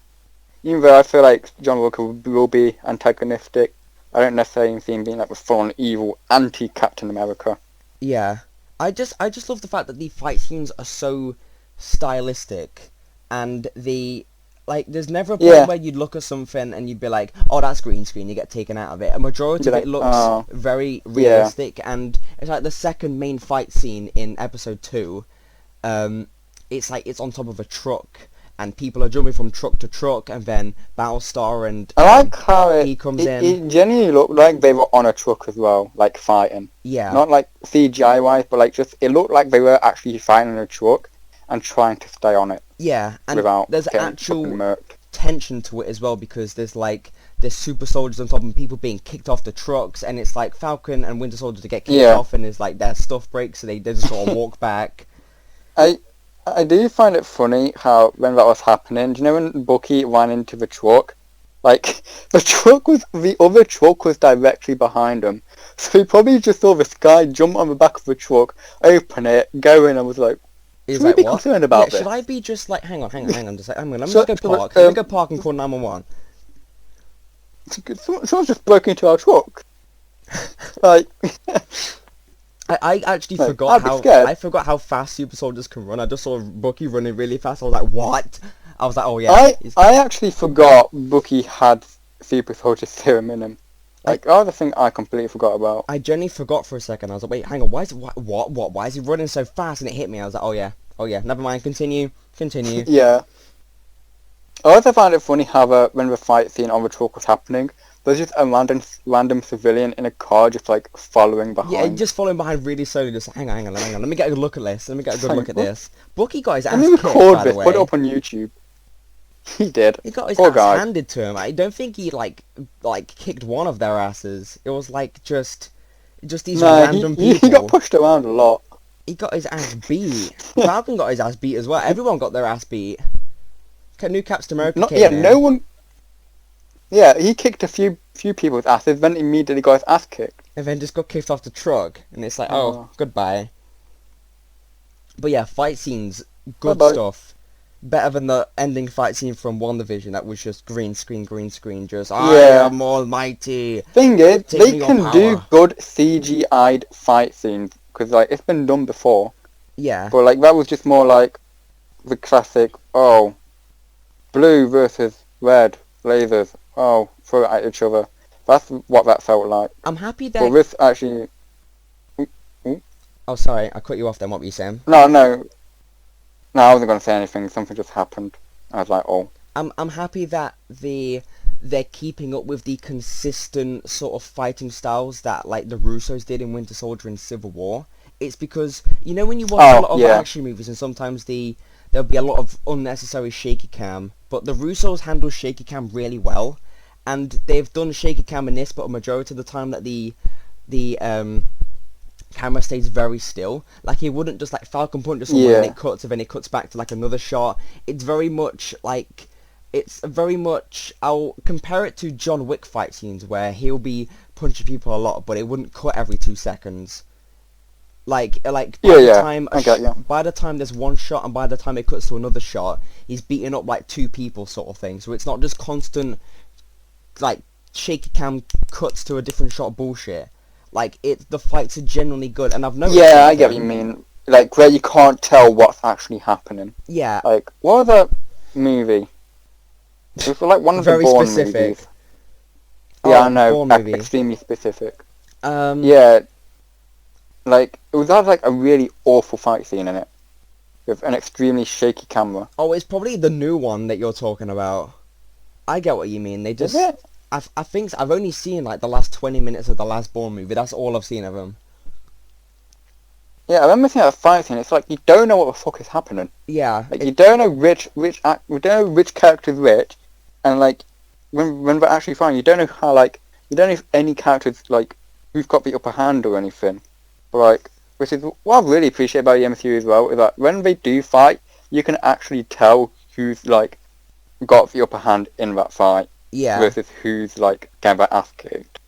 B: Even though I feel like John Walker will be antagonistic, I don't necessarily see him being like a full-on evil anti-Captain America.
A: Yeah, I just love the fact that the fight scenes are so stylistic, and there's never a point where you'd look at something and you'd be like, oh, that's green screen, you get taken out of it. A majority of it looks very realistic, and it's like the second main fight scene in episode 2. It's like it's on top of a truck, and people are jumping from truck to truck, and then Battlestar and
B: I like how
A: he comes in.
B: It genuinely looked like they were on a truck as well, like fighting.
A: Yeah.
B: Not like CGI wise, but like just it looked like they were actually fighting in a truck and trying to stay on it.
A: Yeah, and
B: without
A: there's
B: getting
A: actual
B: murked.
A: tension to it as well, because there's super soldiers on top and people being kicked off the trucks, and it's like Falcon and Winter Soldier to get kicked off, and it's like their stuff breaks, so they just sort of walk back.
B: I do find it funny how when that was happening, do you know when Bucky ran into the truck? Like, the other truck was directly behind him. So he probably just saw this guy jump on the back of the truck, open it, go in, and was like, should we be concerned about this?
A: Should I be just like, hang on, just like, let me just go park. Let me go park and call 911.
B: Someone's just broke into our truck. Like...
A: I actually forgot how fast super soldiers can run. I just saw Bucky running really fast. I was like, what? I was like, oh yeah.
B: I actually forgot Bucky had super soldier serum in him. Like, the thing I completely forgot about.
A: I genuinely forgot for a second. I was like, wait, hang on, why is he running so fast? And it hit me. I was like, oh yeah, never mind, continue.
B: Yeah. I also found it funny how when the fight scene on the truck was happening, there's just a random civilian in a car just like following behind.
A: Yeah, just following behind really slowly. Just hang on. Let me get a look at this. Bucky got his ass kicked, by the way.
B: Put it up on YouTube. He did.
A: He got his ass handed to him. I don't think he like kicked one of their asses. It was like just these random people.
B: He got pushed around a lot.
A: He got his ass beat. Falcon got his ass beat as well. Everyone got their ass beat. New Captain America came in.
B: No one... Yeah, he kicked a few people's asses, then immediately got his ass kicked.
A: And then just got kicked off the truck, and it's like, oh, goodbye. But yeah, fight scenes, good stuff. Better than the ending fight scene from WandaVision that was just green screen, just, I am almighty.
B: Thing is, they can do good CGI'd fight scenes, because like, it's been done before.
A: Yeah.
B: But like, that was just more like the classic, blue versus red, lasers, throw it at each other. That's what that felt like.
A: I'm happy that...
B: But this actually...
A: Oh, sorry, I cut you off then, what were you saying?
B: No, I wasn't going to say anything, something just happened. I was like,
A: I'm happy that they're keeping up with the consistent sort of fighting styles that, like, the Russos did in Winter Soldier and Civil War. It's because, you know when you watch a lot of action movies and sometimes there'll be a lot of unnecessary shaky cam, but the Russos handle shaky cam really well, and they've done shaky cam in this, but a majority of the time that the camera stays very still. Like, it wouldn't just like Falcon punches someone and it cuts, and then it cuts back to like another shot. It's very much like, I'll compare it to John Wick fight scenes where he'll be punching people a lot, but it wouldn't cut every 2 seconds. Like
B: I get you.
A: by the time there's one shot and by the time it cuts to another shot, he's beating up like two people sort of thing. So it's not just constant like shaky cam cuts to a different shot bullshit. Like the fights are genuinely good, and I've noticed.
B: Yeah, I get what you mean. Like where you can't tell what's actually happening.
A: Yeah.
B: Like what was that movie? It was like one of the
A: Very
B: Bourne
A: specific.
B: movies. Yeah,
A: Oh,
B: I know.
A: Bourne movie.
B: Extremely specific.
A: Yeah.
B: Like it was had like a really awful fight scene in it, with an extremely shaky camera.
A: Oh, it's probably the new one that you're talking about. I get what you mean. They just.
B: Is it?
A: I think I've only seen like the last 20 minutes of the last Bourne movie. That's all I've seen of them.
B: Yeah, I remember seeing that fight scene. It's like you don't know what the fuck is happening.
A: Yeah.
B: Like you don't know we don't know which character's which, and like when we're actually fighting, you don't know how like you don't know if any characters like who's got the upper hand or anything. But like, which is what I really appreciate about the MCU as well, is that when they do fight, you can actually tell who's like got the upper hand in that fight.
A: Yeah.
B: Versus who's like getting their ass kicked,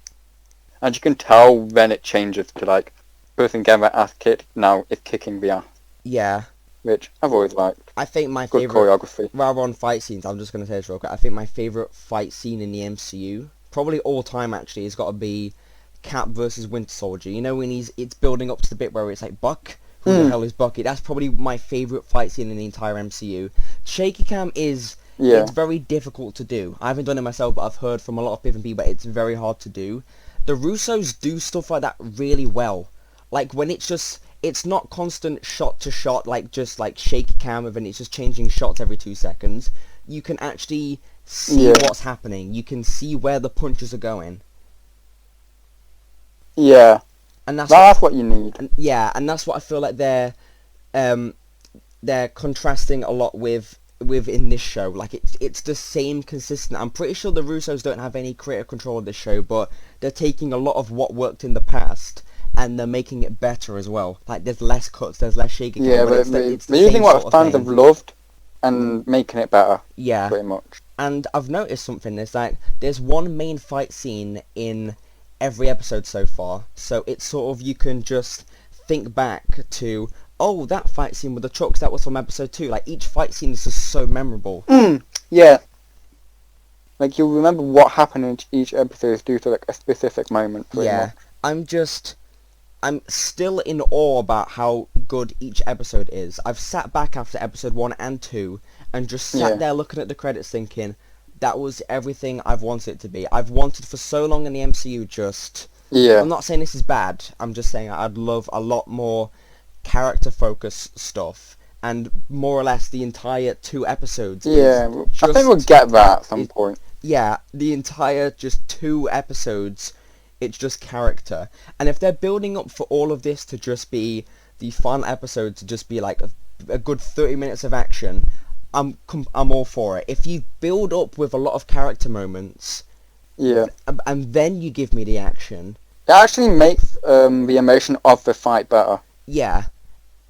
B: and you can tell when it changes to like person getting their ass kicked now is kicking the ass.
A: Yeah.
B: Which I've always liked.
A: I think my
B: Good
A: favorite
B: choreography.
A: rather on fight scenes. I'm just gonna say this real quick. I think my favorite fight scene in the MCU, probably all time actually, has got to be Cap versus Winter Soldier. You know when it's building up to the bit where it's like Buck. Who the hell is Bucky? That's probably my favorite fight scene in the entire MCU. Shaky cam is.
B: Yeah.
A: It's very difficult to do. I haven't done it myself, but I've heard from a lot of different people it's very hard to do. The Russos do stuff like that really well. Like when it's not constant shot to shot, like just like shaky cam and then it's just changing shots every 2 seconds. You can actually see what's happening. You can see where the punches are going.
B: Yeah.
A: And
B: that's what you need.
A: And that's what I feel like they're contrasting a lot with in this show. Like it's the same consistent. I'm pretty sure the Russos don't have any creative control of this show, but they're taking a lot of what worked in the past and they're making it better as well. Like there's less cuts, there's less shaking.
B: Yeah, but they're using what fans have loved and making it better.
A: Yeah,
B: pretty much.
A: And I've noticed something. There's like there's one main fight scene in every episode so far, so it's sort of you can just think back to. Oh, that fight scene with the trucks, that was from episode 2. Like, each fight scene is just so memorable.
B: Yeah. Like, you'll remember what happened in each episode due to, like, a specific moment.
A: Yeah. Much. I'm still in awe about how good each episode is. I've sat back after episode 1 and 2 and just sat there looking at the credits thinking, that was everything I've wanted it to be. I've wanted for so long in the MCU just...
B: Yeah.
A: I'm not saying this is bad. I'm just saying I'd love a lot more... character focus stuff and more or less the entire 2 episodes.
B: I think we'll get that at some point.
A: Yeah, the entire just 2 episodes, it's just character. And if they're building up for all of this to just be the fun episode, to just be like a good 30 minutes of action, I'm all for it. If you build up with a lot of character moments, and then you give me the action,
B: it actually makes the emotion of the fight better.
A: Yeah.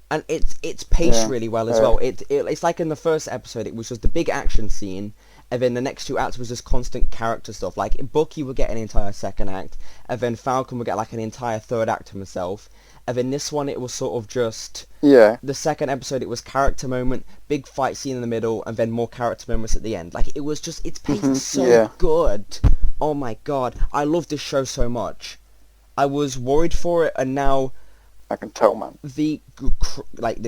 A: And it's paced really well as well. It's like in the first episode, it was just a big action scene, and then the next 2 acts was just constant character stuff. Like Bucky would get an entire second act, and then Falcon would get like an entire third act himself. And then this one, it was sort of just the second episode. It was character moment, big fight scene in the middle, and then more character moments at the end. Like it was just it's paced so good. Oh my god, I love this show so much. I was worried for it, and now.
B: I can tell, man.
A: The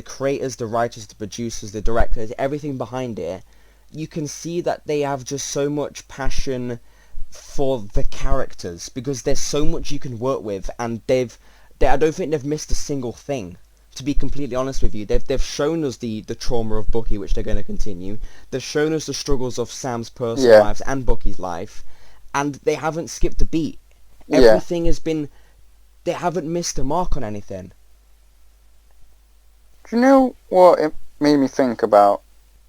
A: creators, the writers, the producers, the directors, everything behind it, you can see that they have just so much passion for the characters because there's so much you can work with, and I don't think they've missed a single thing. To be completely honest with you, they've shown us the trauma of Bucky, which they're going to continue. They've shown us the struggles of Sam's personal lives and Bucky's life, and they haven't skipped a beat. Everything has been. They haven't missed a mark on anything.
B: Do you know what it made me think about?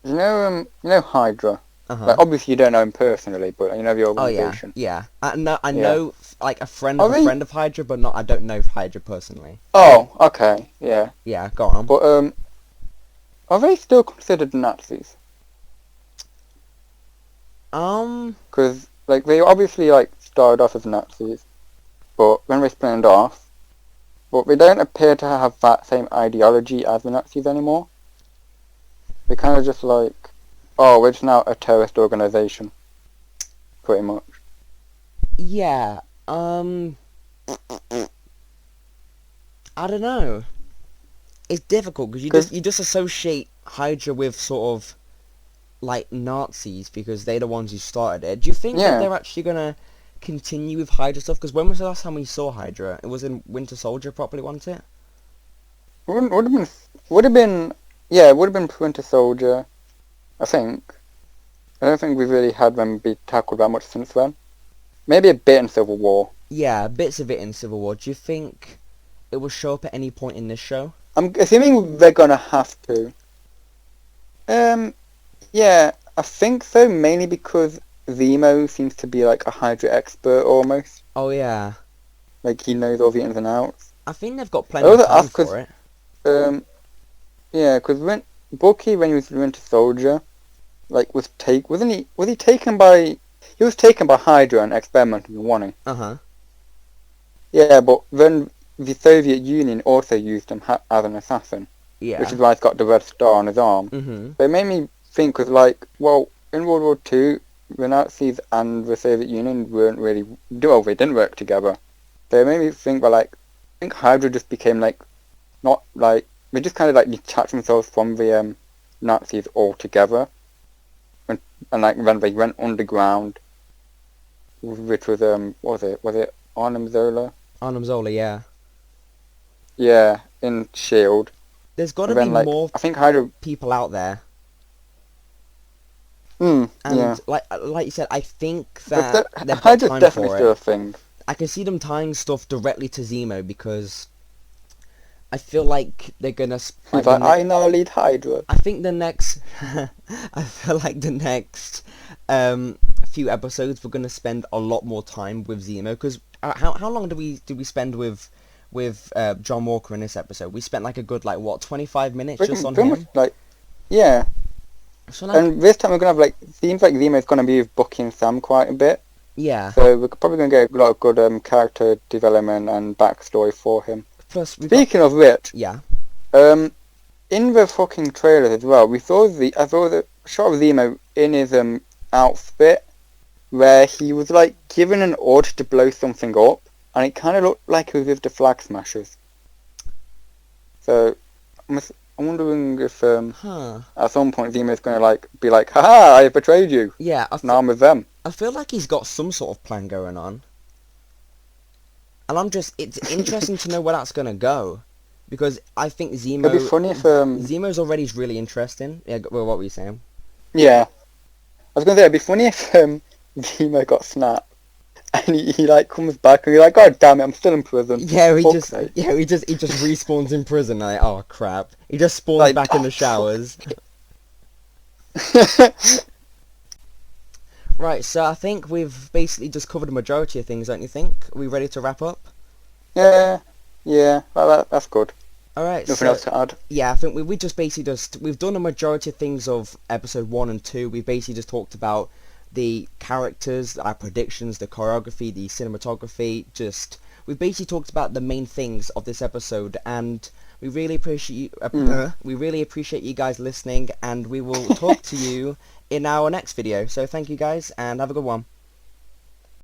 B: Do you know Hydra? Like, obviously you don't know him personally, but you know the organization.
A: Oh yeah. I know like a friend of a friend of Hydra, but I don't know Hydra personally.
B: Oh, okay, yeah.
A: Yeah, go on.
B: But are they still considered Nazis? Because like they obviously like started off as Nazis. But when they splintered off, but they don't appear to have that same ideology as the Nazis anymore. They're kind of just like, oh, we're just now a terrorist organization, pretty much.
A: Yeah, I don't know. It's difficult because you just associate Hydra with sort of like Nazis because they're the ones who started it. Do you think that they're actually gonna continue with Hydra stuff? Because when was the last time we saw Hydra? It was in Winter Soldier, probably, wasn't it?
B: Would have been Winter Soldier, I think. I don't think we've really had them be tackled that much since then. Maybe a bit in Civil War.
A: Yeah, bits of it in Civil War. Do you think it will show up at any point in this show?
B: I'm assuming they're gonna have to. Yeah, I think so, mainly because Zemo seems to be like a Hydra expert almost.
A: Oh yeah.
B: Like he knows all the ins and outs.
A: I think they've got plenty of time for it.
B: Yeah, because when Bucky, when he was Winter Soldier, like was he taken by Hydra and experimented on one.
A: Uh-huh.
B: Yeah, but then the Soviet Union also used him as an assassin.
A: Yeah.
B: Which is why he's got the red star on his arm.
A: Mm-hmm.
B: So it made me think, because like, well, in World War II, the Nazis and the Soviet Union they didn't work together. So it made me think that, like, I think Hydra just became, like, not, like, they just kind of, like, detached themselves from the Nazis altogether. And like, then they went underground, which was, what was it Arnim Zola?
A: Arnim Zola, yeah.
B: Yeah, in S.H.I.E.L.D.
A: There's got to be
B: like,
A: more
B: I think Hydra
A: people out there.
B: And
A: like you said, I think that they've got
B: Hydra's
A: time
B: definitely
A: for
B: still a
A: it.
B: thing.
A: I can see them tying stuff directly to Zemo because I feel like they're gonna.
B: Like, I now lead Hydra.
A: I think the next. I feel like the next few episodes we're gonna spend a lot more time with Zemo because how long do we spend with John Walker in this episode? We spent like a good 25 minutes just on him.
B: Yeah.
A: So,
B: and this time we're gonna have seems like Zemo's gonna be with Bucky and Sam quite a bit.
A: Yeah.
B: So we're probably gonna get a lot of good character development and backstory for him.
A: Plus,
B: speaking of which,
A: yeah.
B: In the fucking trailer as well, I saw the shot of Zemo in his outfit where he was given an order to blow something up, and it kind of looked like it was with the Flag Smashers. So I'm wondering if at some point Zemo's gonna be like, haha, I betrayed you.
A: Yeah.
B: Now I'm with them.
A: I feel like he's got some sort of plan going on. And it's interesting to know where that's gonna go. Because I think Zemo...
B: It'd be funny if...
A: Zemo's already really interesting. Yeah, well, what were you saying?
B: Yeah. I was gonna say, it'd be funny if Zemo got snapped. And he comes back and he's like, God damn it, I'm still in prison.
A: Yeah, he just respawns in prison. Oh crap! He just spawns back in the showers. Right, so I think we've basically just covered a majority of things, don't you think? Are we ready to wrap up?
B: Yeah, that's good.
A: Alright,
B: Nothing else to add.
A: Yeah, I think we just basically we've done a majority of things of episode 1 and 2. We basically just talked about the characters, our predictions, the choreography, the cinematography. We've basically talked about the main things of this episode, and we really appreciate you guys listening, and we will talk to you in our next video. So thank you guys, and have a good one.